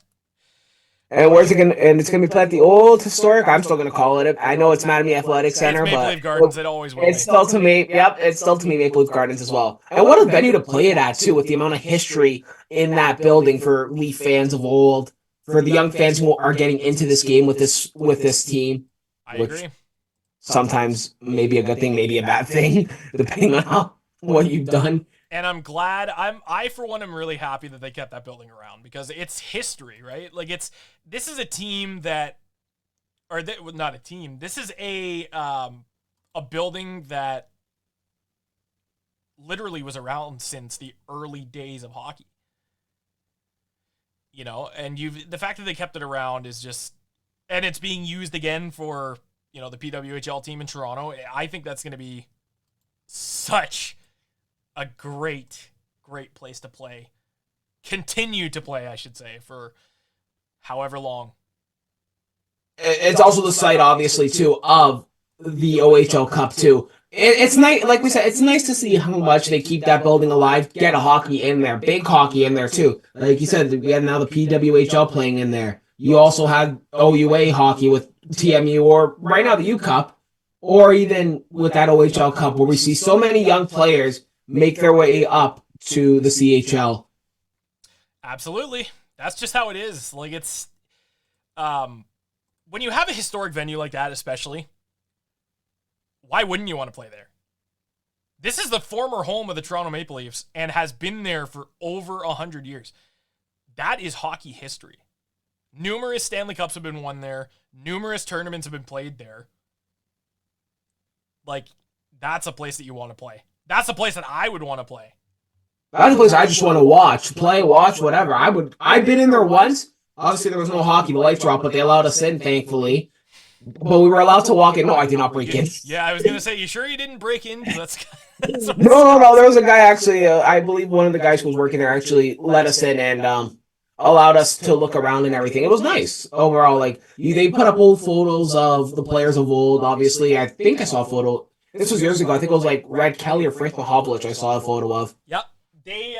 And where's it going? And it's going to be played at the old historic. I'm still going to call it. I know it's Matamy Athletics Centre, Maple Leaf Gardens. It always will. It's still to me. Yep, it's still to me Maple Leaf Gardens as well. And what a venue to play it at too, with the amount of history in that building for Leaf fans of old, for the young fans who are getting into this game with this team. I agree. Sometimes maybe a good thing, maybe a bad thing, depending on what you've done. And I'm glad. I for one am really happy that they kept that building around because it's history, right? Like this is a team that, not a team. This is a building that literally was around since the early days of hockey. And the fact that they kept it around is just, and it's being used again for the PWHL team in Toronto. I think that's going to be such a great place to play. Continue to play, I should say, for however long. It's also the site, obviously, too, of the OHL Cup, too. It's nice, like we said, it's nice to see how much they keep that building alive, get a hockey in there, big hockey in there too. Like you said, we have now the PWHL playing in there. You also have OUA hockey with TMU, or right now the U Cup, or even with that OHL Cup, where we see so many young players make their way up to the CHL. Absolutely. That's just how it is. Like, it's when you have a historic venue like that, especially, why wouldn't you want to play there? This is the former home of the Toronto Maple Leafs and has been there for over 100 years. That is hockey history. Numerous Stanley Cups have been won there. Numerous tournaments have been played there. Like, that's a place that you want to play. That's a place that I would want to play. That's a place I just want to watch, whatever. I've been in there once. Obviously, there was no hockey, the lights were off, but they allowed us in, thankfully. But we were allowed to walk in. No, I did not break in. Yeah, I was going to say, you sure you didn't break in? That's No. There was a guy, actually, I believe one of the guys who was working there actually let us in and allowed us to look around and everything. It was nice overall. Like, they put up old photos of the players of old, obviously. I think I saw a photo. This was years ago. I think it was like Red Kelly or Frank Mahovlich I saw a photo of. Yep. They,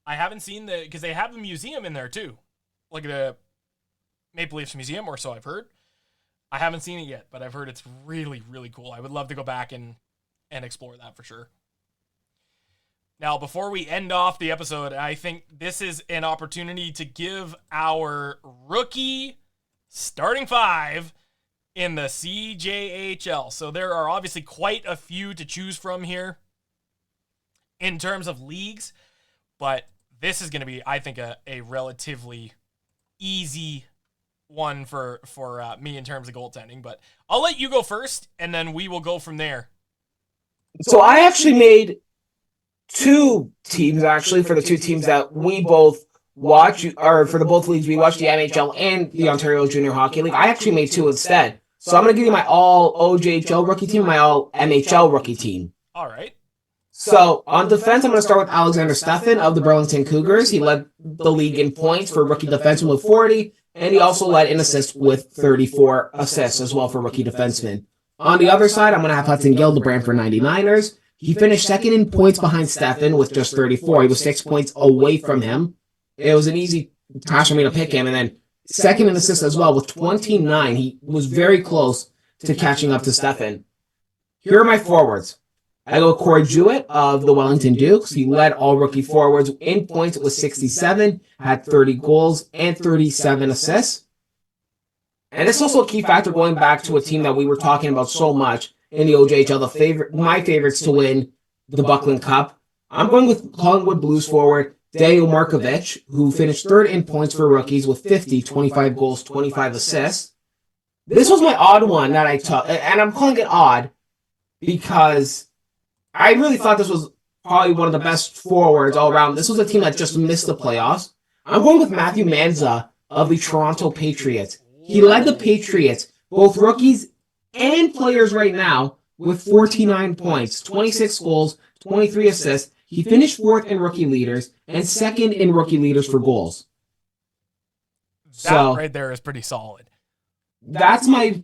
I haven't seen because they have a museum in there too. Like the Maple Leafs Museum, or so I've heard. I haven't seen it yet, but I've heard it's really, really cool. I would love to go back and explore that for sure. Now, before we end off the episode, I think this is an opportunity to give our rookie starting five in the CJHL. So there are obviously quite a few to choose from here in terms of leagues, but this is going to be, I think, a relatively easy one for me in terms of goaltending. But I'll let you go first, and then we will go from there. So I actually made two teams, actually, for the two teams that we both watch, or for the both leagues we watch, the NHL and the Ontario Junior Hockey League. I actually made two instead. So I'm going to give you my all OJHL rookie team, my all NHL rookie team. All right. So on defense, I'm going to start with Alexander Stefan of the Burlington Cougars. He led the league in points for rookie defenseman with 40, and he also led in assists with 34 assists as well for rookie defenseman. On the other side, I'm going to have Hudson Gill, the Brantford 99ers. He finished second in points behind Stefan with just 34. He was 6 points away from him. It was an easy task for me to pick him. And then second in assists as well with 29. He was very close to catching up to Stefan. Here are my forwards. I go Corey Jewett of the Wellington Dukes. He led all rookie forwards in points with 67, had 30 goals and 37 assists. And it's also a key factor going back to a team that we were talking about so much in the OJHL, my favorites to win the Buckland Cup. I'm going with Collingwood Blues forward Daniel Markovic, who finished third in points for rookies with 50, 25 goals, 25 assists. This was my odd one that I took, and I'm calling it odd because I really thought this was probably one of the best forwards all around. This was a team that just missed the playoffs. I'm going with Matthew Manza of the Toronto Patriots. He led the Patriots, both rookies and players right now, with 49 points, 26 goals, 23 assists. He finished fourth in rookie leaders and second in rookie leaders for goals. That right there is pretty solid. That's my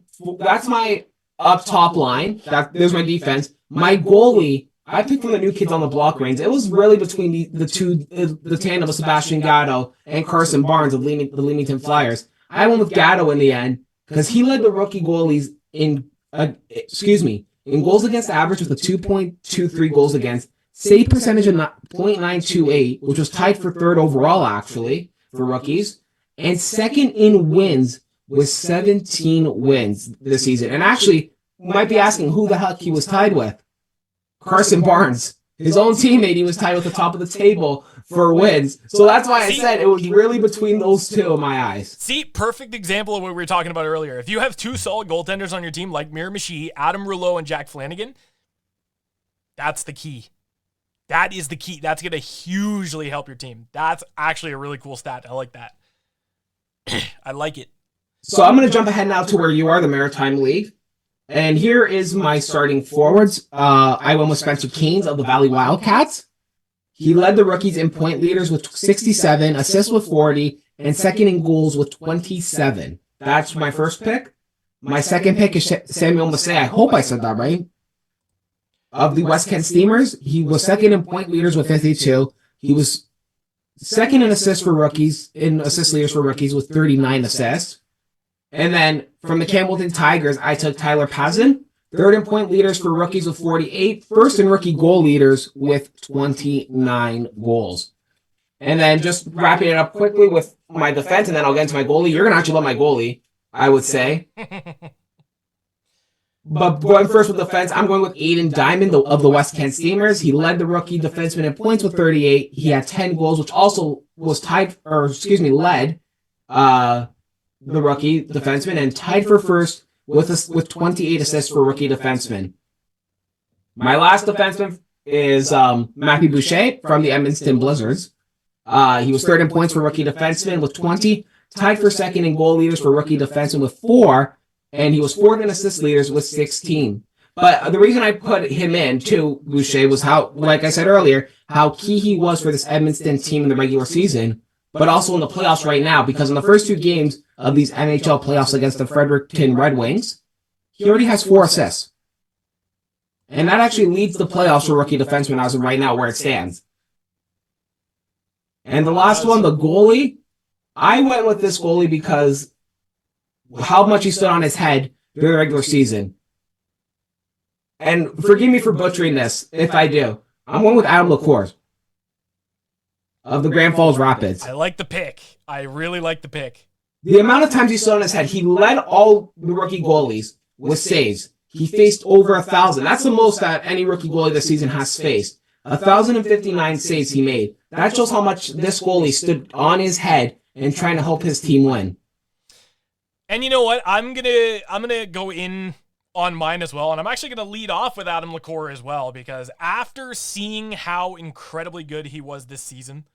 up top line. There's my defense. My goalie, I picked from the new kids on the block range. It was really between the tandem of Sebastian Gatto and Carson Barnes of the Leamington Flyers. I went with Gatto in the end because he led the rookie goalies in goals against average with a 2.23 goals against, save percentage of .928, which was tied for third overall actually for rookies, and second in wins with 17 wins this season. And actually, you might be asking who the heck he was tied with. Carson Barnes, his own teammate, he was tied with the top of the table for wins. So that's why I said it was really between those two in my eyes. See, perfect example of what we were talking about earlier. If you have two solid goaltenders on your team like Miramichi, Adam Rouleau, and Jack Flanagan, that's the key. That is the key. That's going to hugely help your team. That's actually a really cool stat. I like that. I like it. So I'm going to jump ahead now to where you are, the Maritime League. And here is my starting forwards. I went with Spencer Keynes of the Valley Wildcats. He led the rookies in point leaders with 67, assists with 40, and second in goals with 27. That's my first pick. my second pick is Samuel Massey. I hope I said that right. Of the West Kent Steamers, he was second in point leaders with 52. He was second in assists for rookies, in assist leaders for rookies with 39 assists. And then from the Campbellton Tigers, I took Tyler Pazin, third in point leaders for rookies with 48, first in rookie goal leaders with 29 goals. And then just wrapping it up quickly with my defense, and then I'll get into my goalie. You're going to actually love my goalie, I would say. But going first with defense, I'm going with Aiden Diamond of the West Kent Steamers. He led the rookie defenseman in points with 38. He had 10 goals, which also was led the rookie defenseman and tied for first with 28 assists for rookie defenseman. My last defenseman is Matthew Boucher from the Edmonton Blizzards. He was third in points for rookie defenseman with 20, tied for second in goal leaders for rookie defenseman with 4, and he was fourth in assist leaders with 16. But the reason I put him in, too, Boucher, was how, like I said earlier, how key he was for this Edmonton team in the regular season, but also in the playoffs right now, because in the first 2 games of these NHL playoffs against the Fredericton Red Wings, he already has 4 assists. And that actually leads the playoffs for rookie defenseman as of right now where it stands. And the last one, the goalie, I went with this goalie because how much he stood on his head during the regular season. And forgive me for butchering this, if I do. I'm going with Adam LaCour of the Grand Falls Rapids. I like the pick. I really like the pick. The amount of times he stood on his head, he led all the rookie goalies with saves. He faced over 1,000. That's the most that any rookie goalie this season has faced. 1,059 saves he made. That shows how much this goalie stood on his head and trying to help his team win. And you know what? I'm gonna go in on mine as well, and I'm actually gonna lead off with Adam LaCour as well, because after seeing how incredibly good he was this season,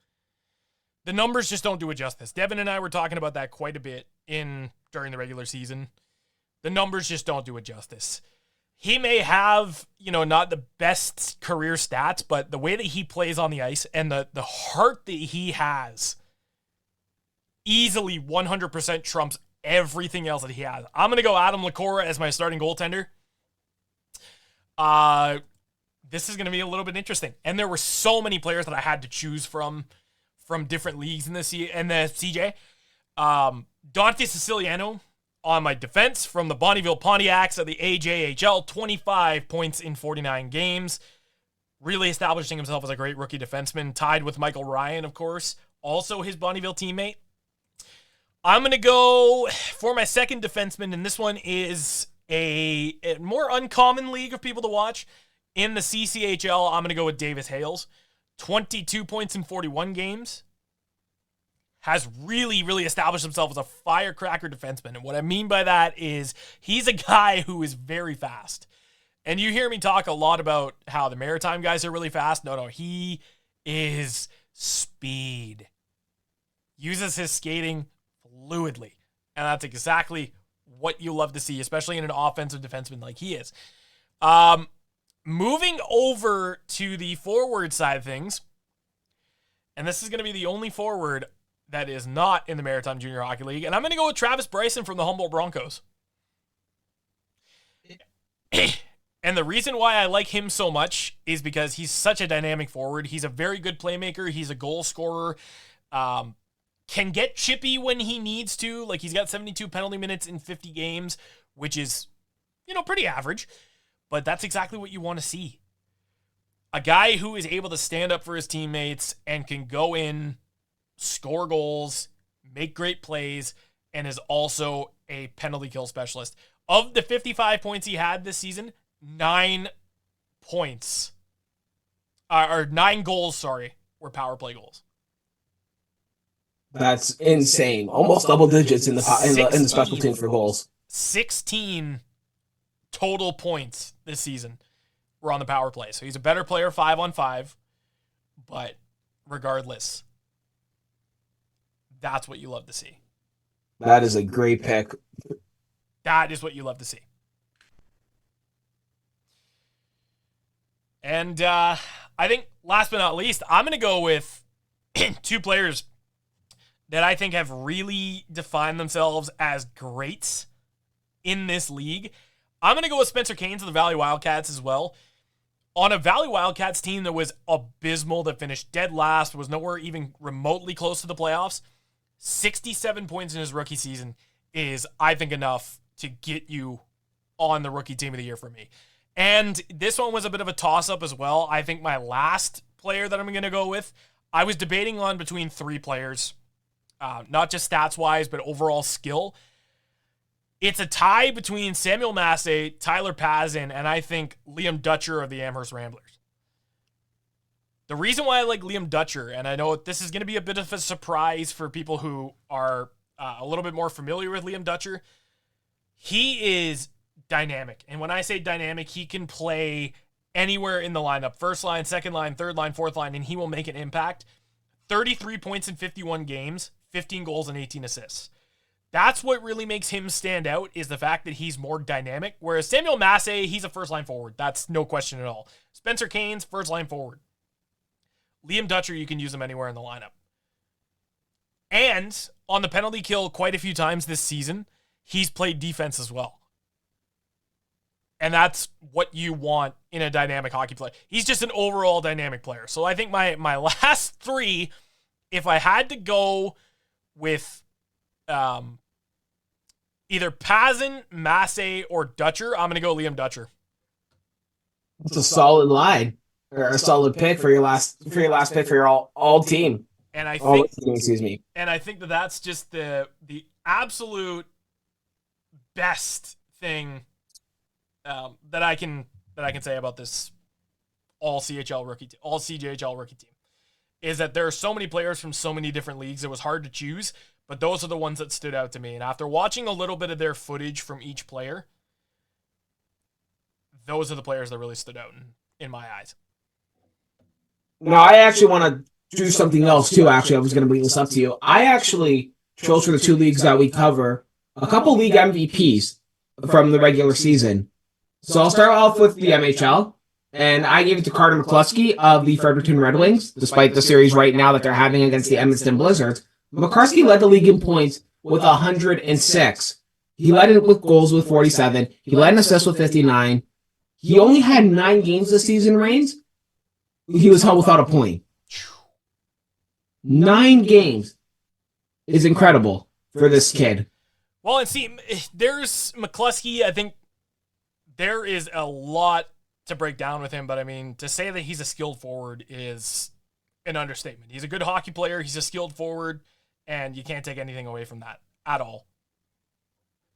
the numbers just don't do it justice. Devin and I were talking about that quite a bit during the regular season. The numbers just don't do it justice. He may have, not the best career stats, but the way that he plays on the ice and the heart that he has easily 100% trumps everything else that he has. I'm going to go Adam LaCour as my starting goaltender. This is going to be a little bit interesting. And there were so many players that I had to choose from different leagues in the CJ. Dante Siciliano on my defense from the Bonnyville Pontiacs of the AJHL, 25 points in 49 games. Really establishing himself as a great rookie defenseman, tied with Michael Ryan, of course, also his Bonnyville teammate. I'm going to go for my second defenseman, and this one is a more uncommon league of people to watch. In the CCHL, I'm going to go with Davis Hales. 22 points in 41 games. Has really, really established himself as a firecracker defenseman. And what I mean by that is he's a guy who is very fast. And you hear me talk a lot about how the Maritime guys are really fast. No, he is speed. Uses his skating fluidly. And that's exactly what you love to see, especially in an offensive defenseman like he is. Moving over to the forward side of things, and this is going to be the only forward that is not in the Maritime Junior Hockey League, and I'm going to go with Travis Bryson from the Humboldt Broncos. And the reason why I like him so much is because he's such a dynamic forward. He's a very good playmaker. He's a goal scorer. Can get chippy when he needs to. Like, he's got 72 penalty minutes in 50 games, which is, pretty average. But that's exactly what you want to see. A guy who is able to stand up for his teammates and can go in, score goals, make great plays, and is also a penalty kill specialist. Of the 55 points he had this season, 9 goals, were power play goals. That's insane. Almost double digits in the special teams for goals. 16 total points this season were on the power play. So he's a better player 5-on-5, but regardless, that's what you love to see. That is a great pick. That is what you love to see. And I think last but not least, I'm going to go with 2 players that I think have really defined themselves as greats in this league, I'm going to go with Spencer Canes of the Valley Wildcats as well. On a Valley Wildcats team that was abysmal, that finished dead last, was nowhere even remotely close to the playoffs, 67 points in his rookie season is, I think, enough to get you on the rookie team of the year for me. And this one was a bit of a toss-up as well. I think my last player that I'm going to go with, I was debating on between 3 players, not just stats-wise, but overall skill. It's a tie between Samuel Massey, Tyler Pazin, and I think Liam Dutcher of the Amherst Ramblers. The reason why I like Liam Dutcher, and I know this is going to be a bit of a surprise for people who are a little bit more familiar with Liam Dutcher, he is dynamic. And when I say dynamic, he can play anywhere in the lineup. First line, second line, third line, fourth line, and he will make an impact. 33 points in 51 games, 15 goals and 18 assists. That's what really makes him stand out, is the fact that he's more dynamic. Whereas Samuel Massey, he's a first-line forward. That's no question at all. Spencer Canes, first-line forward. Liam Dutcher, you can use him anywhere in the lineup. And on the penalty kill quite a few times this season, he's played defense as well. And that's what you want in a dynamic hockey player. He's just an overall dynamic player. So I think my last 3, if I had to go with either Pazin, Massey, or Dutcher, I'm going to go Liam Dutcher. That's a solid line, or a solid pick for your last pick for your all team. And I think, excuse me. And I think that's just the absolute best thing that I can say about this all CJHL rookie team is that there are so many players from so many different leagues. It was hard to choose, but those are the ones that stood out to me. And after watching a little bit of their footage from each player, those are the players that really stood out in my eyes. Now, I actually want to do something else too. Actually, I was going to bring this up to you. I actually chose for the 2 leagues that we cover a couple league MVPs from the regular season. So I'll start off with the MHL, and I gave it to Carter McCluskey of the Fredericton Red Wings, despite the series right now that they're having against the Edmonton Blizzards. McCluskey led the league in points with 106. He led it with goals with 47. He led in assists with 59. He only had 9 games this season, Reigns. He was held without a point. 9 games is incredible for this kid. Well, and see, there's McCluskey. I think there is a lot to break down with him, but I mean, to say that he's a skilled forward is an understatement. He's a good hockey player. He's a skilled forward, and you can't take anything away from that at all.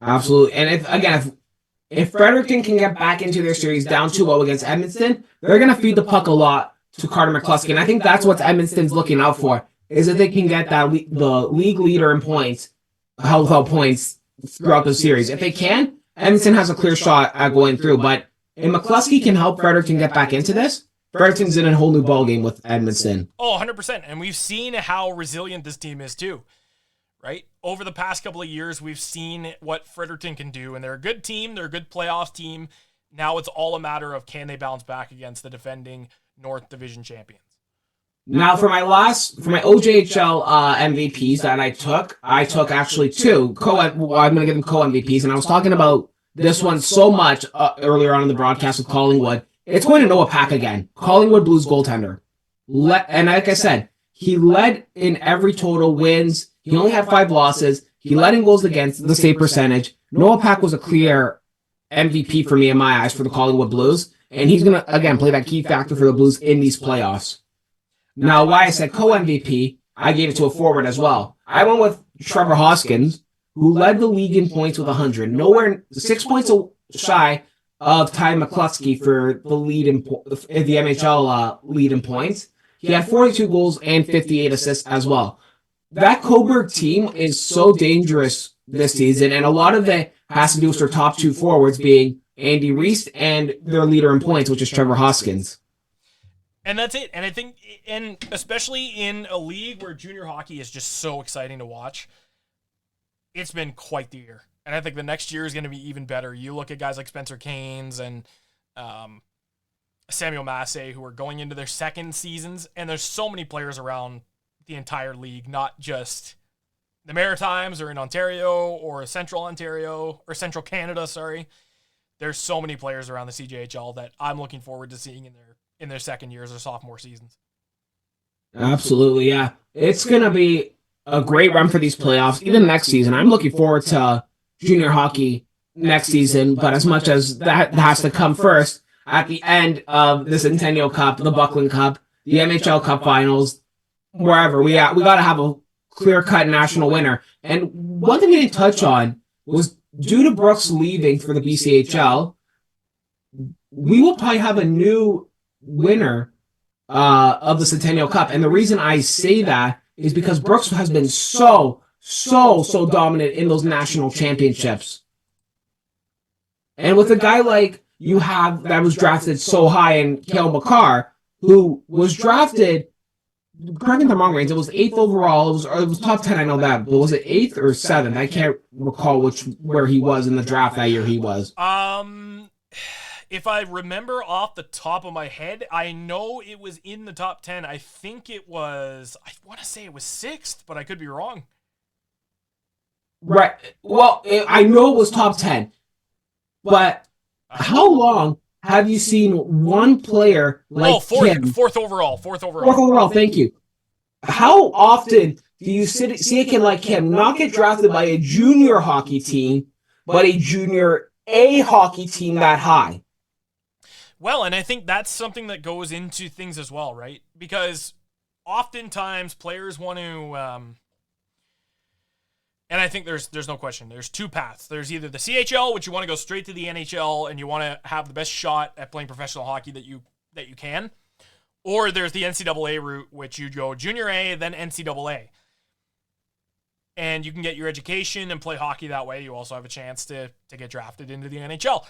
Absolutely. And if Fredericton can get back into their series down 2-0 against Edmonton, they're going to feed the puck a lot to Carter McCluskey. And I think that's what Edmonton's looking out for, is that they can get the league leader in points, held without points throughout the series. If they can, Edmonton has a clear shot at going through. But if McCluskey can help Fredericton get back into this, Fredericton's in a whole new ballgame with Edmonton. Oh, 100%. And we've seen how resilient this team is too, right? Over the past couple of years, we've seen what Fredericton can do. And they're a good team. They're a good playoff team. Now it's all a matter of, can they bounce back against the defending North Division champions? Now, for my OJHL MVPs that I took actually 2. I'm going to give them co-MVPs, and I was talking about this one so much earlier on in the broadcast with Collingwood. It's going to Noah Pack again. Collingwood Blues goaltender. And like I said, he led in every total wins. He only had 5 losses. He led in goals against, the save percentage. Noah Pack was a clear MVP for me in my eyes for the Collingwood Blues. And he's going to, again, play that key factor for the Blues in these playoffs. Now, why I said co-MVP, I gave it to a forward as well. I went with Trevor Hoskins, who led the league in points with 100. Nowhere, 6 points shy of Ty McCluskey for the lead in the MHL lead in points. He had 42 goals and 58 assists as well. That Coburg team is so dangerous this season, and a lot of it has to do with their top 2 forwards being Andy Reist and their leader in points, which is Trevor Hoskins. And that's it. And I think, and especially in a league where junior hockey is just so exciting to watch, it's been quite the year. And I think the next year is going to be even better. You look at guys like Spencer Canes and Samuel Massey, who are going into their second seasons, and there's so many players around the entire league, not just the Maritimes or in Ontario or Central Ontario or Central Canada, sorry. There's so many players around the CJHL that I'm looking forward to seeing in their second years or sophomore seasons. Absolutely, yeah. It's going to be a great run for these playoffs, even next season. I'm looking forward to junior hockey next season, but as much as that has to come first, at the end of the Centennial Cup, the Buckland Cup, the NHL Cup Finals, wherever, we got to have a clear-cut national winner. And one thing we didn't touch on was due to Brooks leaving for the BCHL, we will probably have a new winner of the Centennial Cup. And the reason I say that is because Brooks has been so dominant in those national championships. And with a guy like you have that was drafted so high in Cale Makar, who was drafted, correct me if I'm wrong, Reigns, it was 8th overall. It was top 10, I know that, but was it 8th or 7th? I can't recall where he was in the draft that year he was. If I remember off the top of my head, I know it was in the top 10. I think it was, I want to say it was 6th, but I could be wrong. Right. Well, I know it was top 10, but how long have you seen one player like fourth overall. Fourth overall, thank you. How often do you see a kid like him not get drafted by a junior hockey team, but a junior A hockey team that high? Well, and I think that's something that goes into things as well, right? Because oftentimes players want to, and I think there's no question. There's two paths. There's either the CHL, which you want to go straight to the NHL and you want to have the best shot at playing professional hockey that you can, or there's the NCAA route, which you go junior A, then NCAA. And you can get your education and play hockey that way. You also have a chance to get drafted into the NHL.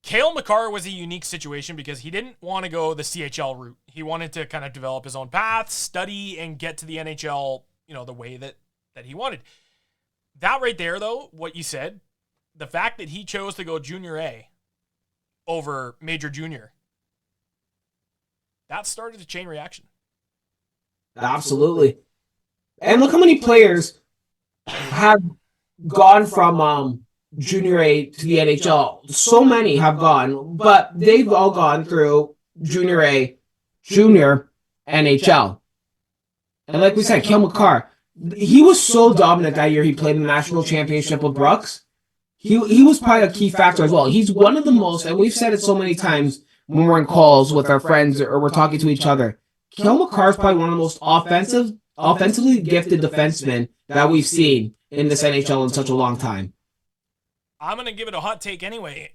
Cale Makar was a unique situation because he didn't want to go the CHL route. He wanted to kind of develop his own path, study, and get to the NHL, the way that he wanted. That right there, though, what you said, the fact that he chose to go junior A over major junior, that started a chain reaction. Absolutely. And look how many players have gone from junior A to the NHL. So many have gone, but they've all gone through junior A, junior, NHL. And like we said, Cale Makar, he was so dominant that year he played in the national championship with Brooks. He was probably a key factor as well. He's one of the most, and we've said it so many times when we're in calls with our friends or we're talking to each other, Cale Makar is probably one of the most offensively gifted defensemen that we've seen in this NHL in such a long time. I'm going to give it a hot take anyway.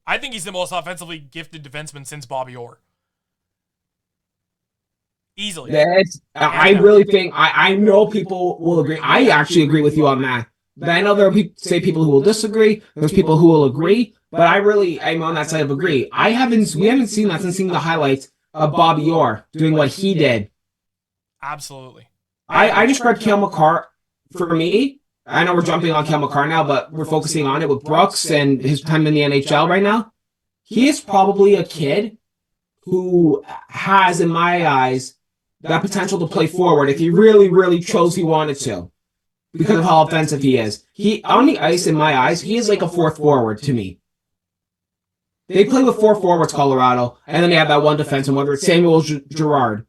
I think he's the most offensively gifted defenseman since Bobby Orr. Easily. I really think, I know people will agree. I actually agree with you on that. But I know there are people who will disagree. There's people who will agree. But I'm on that side of agree. We haven't seen that since seeing the highlights of Bobby Orr doing what he did. Absolutely. I describe Cale Makar, for me, I know we're jumping on Cale Makar now, but we're focusing on it with Brooks and his time in the NHL right now. He is probably a kid who has, in my eyes, that potential to play forward if he really chose he wanted to, because of how offensive he is. He, on the ice, in my eyes, he is like a fourth forward to me. They play with four forwards, Colorado, and then they have that one defenseman, whether it's Samuel Girard,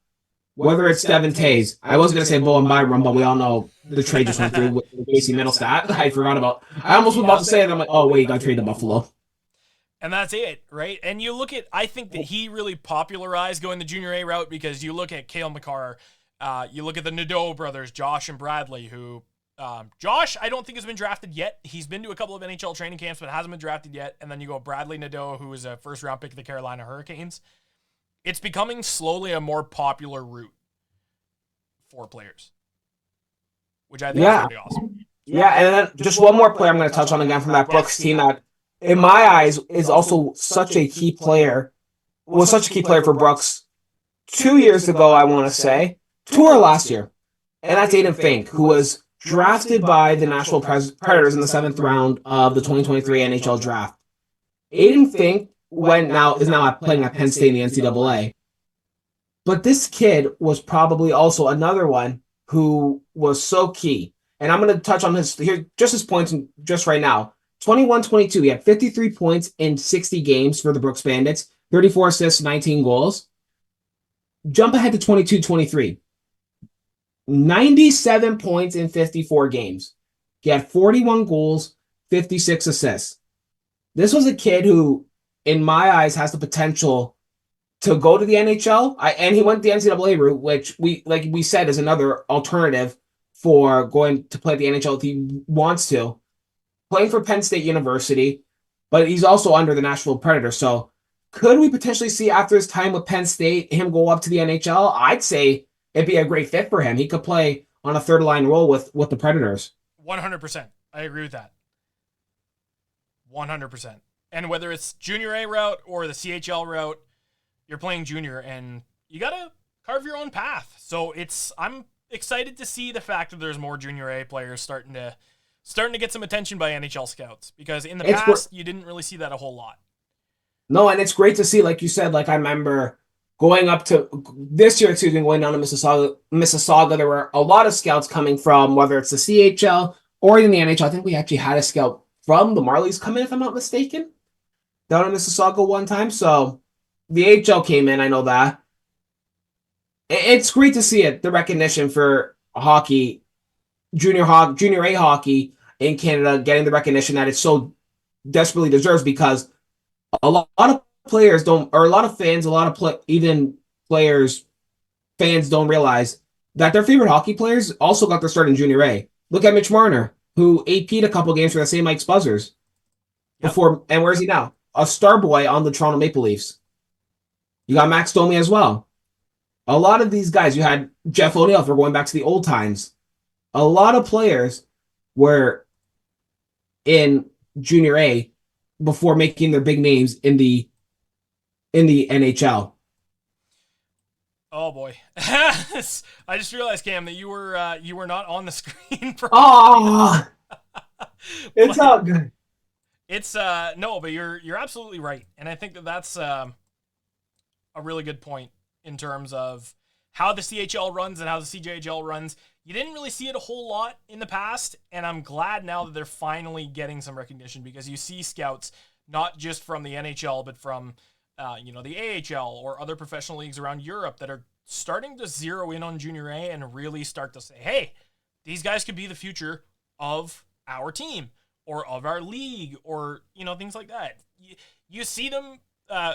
whether it's Devin Tays. I was going to say Bowen Byram, but we all know the trade just went through with Casey Middlestat. I forgot about. I almost was about to say it, and I'm like, oh, wait, he got traded to Buffalo. And that's it, right? And you look at, I think that he really popularized going the junior A route because you look at Cale Makar, you look at the Nadeau brothers, Josh and Bradley, who, Josh, I don't think has been drafted yet. He's been to a couple of NHL training camps, but hasn't been drafted yet. And then you go Bradley Nadeau, who is a first-round pick of the Carolina Hurricanes. It's becoming slowly a more popular route for players, which I think is pretty awesome. Yeah, and then just one more player I'm going to touch on again from that Brooks team that, in my eyes, is also such a key player. Was such a key player for Brooks 2 years ago, I want to say. 2 or last year. And that's Aiden Fink, who was drafted by the Nashville Predators in the 7th round of the 2023 NHL draft. Aiden Fink is now playing at Penn State in the NCAA. But this kid was probably also another one who was so key. And I'm going to touch on his points just right now. 21-22. He had 53 points in 60 games for the Brooks Bandits, 34 assists, 19 goals. Jump ahead to 22-23. 97 points in 54 games. He had 41 goals, 56 assists. This was a kid who, in my eyes, has the potential to go to the NHL. And he went the NCAA route, which we said is another alternative for going to play at the NHL if he wants to. Playing for Penn State University, but he's also under the Nashville Predators. So could we potentially see after his time with Penn State him go up to the NHL? I'd say it'd be a great fit for him. He could play on a third line role with the Predators. 100%. I agree with that. 100%. And whether it's junior A route or the CHL route, you're playing junior and you got to carve your own path. So I'm excited to see the fact that there's more junior A players starting to get some attention by NHL scouts, because in the past you didn't really see that a whole lot. No, and it's great to see, like you said, like I remember going up to this year, going down to Mississauga, there were a lot of scouts coming from whether it's the CHL or in the NHL. I think we actually had a scout from the Marlies come in, if I'm not mistaken, down in Mississauga one time. So the AHL came in, I know that. It's great to see it, the recognition for hockey, junior A hockey in Canada, getting the recognition that it so desperately deserves, because a lot of players don't, or a lot of fans, fans don't realize that their favorite hockey players also got their start in junior A. Look at Mitch Marner, who AP'd a couple games for the St. Mike's Buzzers. Yep. And where's he now? A star boy on the Toronto Maple Leafs. You got Max Domi as well. A lot of these guys, you had Jeff O'Neill, if we're going back to the old times. A lot of players were in junior A before making their big names in the NHL. Oh boy. I just realized, Cam, that you were not on the screen for it's all good. It's no, but you're absolutely right. And I think that that's a really good point in terms of how the CHL runs and how the CJHL runs. You didn't really see it a whole lot in the past, and I'm glad now that they're finally getting some recognition, because you see scouts not just from the NHL, but from the AHL or other professional leagues around Europe that are starting to zero in on junior A and really start to say, hey, these guys could be the future of our team or of our league, or things like that. You see them,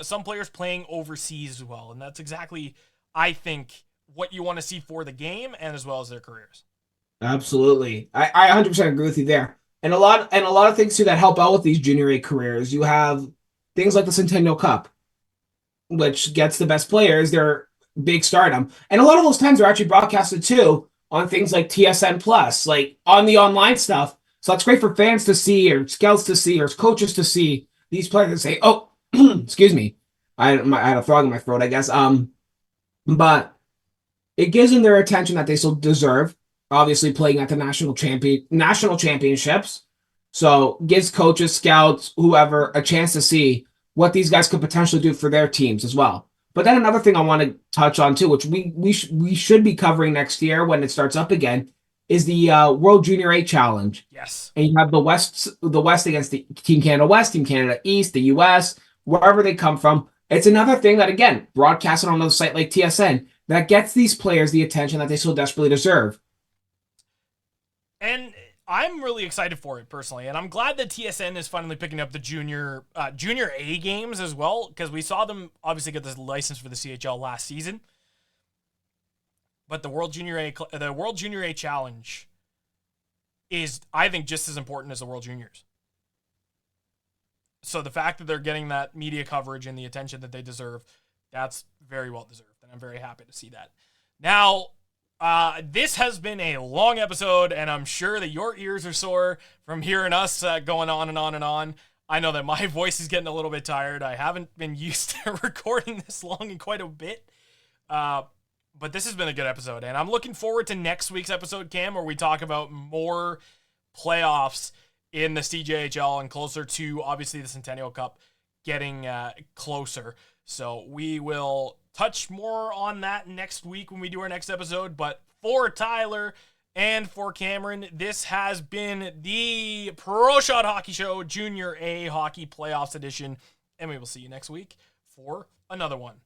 some players playing overseas as well, and that's exactly, I think, what you want to see for the game and as well as their careers. Absolutely. I 100% agree with you there. And a lot of things too that help out with these junior A careers. You have things like the Centennial Cup, which gets the best players their big stardom. And a lot of those times are actually broadcasted too on things like TSN Plus, like on the online stuff. So that's great for fans to see, or scouts to see, or coaches to see these players and say, oh, excuse me. I had a frog in my throat, I guess. But it gives them their attention that they still deserve, obviously playing at the national championships. So gives coaches, scouts, whoever a chance to see what these guys could potentially do for their teams as well. But then another thing I want to touch on too, which we should be covering next year when it starts up again, is the World Junior A Challenge. Yes. And you have the West against the Team Canada West, Team Canada East, the US, wherever they come from. It's another thing that, again, broadcasted on a site like TSN, that gets these players the attention that they so desperately deserve. And I'm really excited for it personally, and I'm glad that TSN is finally picking up the junior A games as well, because we saw them obviously get this license for the CHL last season. But the World Junior A Challenge is, I think, just as important as the World Juniors. So the fact that they're getting that media coverage and the attention that they deserve, that's very well deserved, and I'm very happy to see that. Now, this has been a long episode, and I'm sure that your ears are sore from hearing us going on and on and on. I know that my voice is getting a little bit tired. I haven't been used to recording this long in quite a bit. But this has been a good episode, and I'm looking forward to next week's episode, Cam, where we talk about more playoffs in the CJHL and closer to, obviously, the Centennial Cup getting closer. So we will touch more on that next week when we do our next episode. But for Tyler And for Cameron, this has been the Pro Shot Hockey Show Junior A Hockey Playoffs edition. And we will see you next week for another one.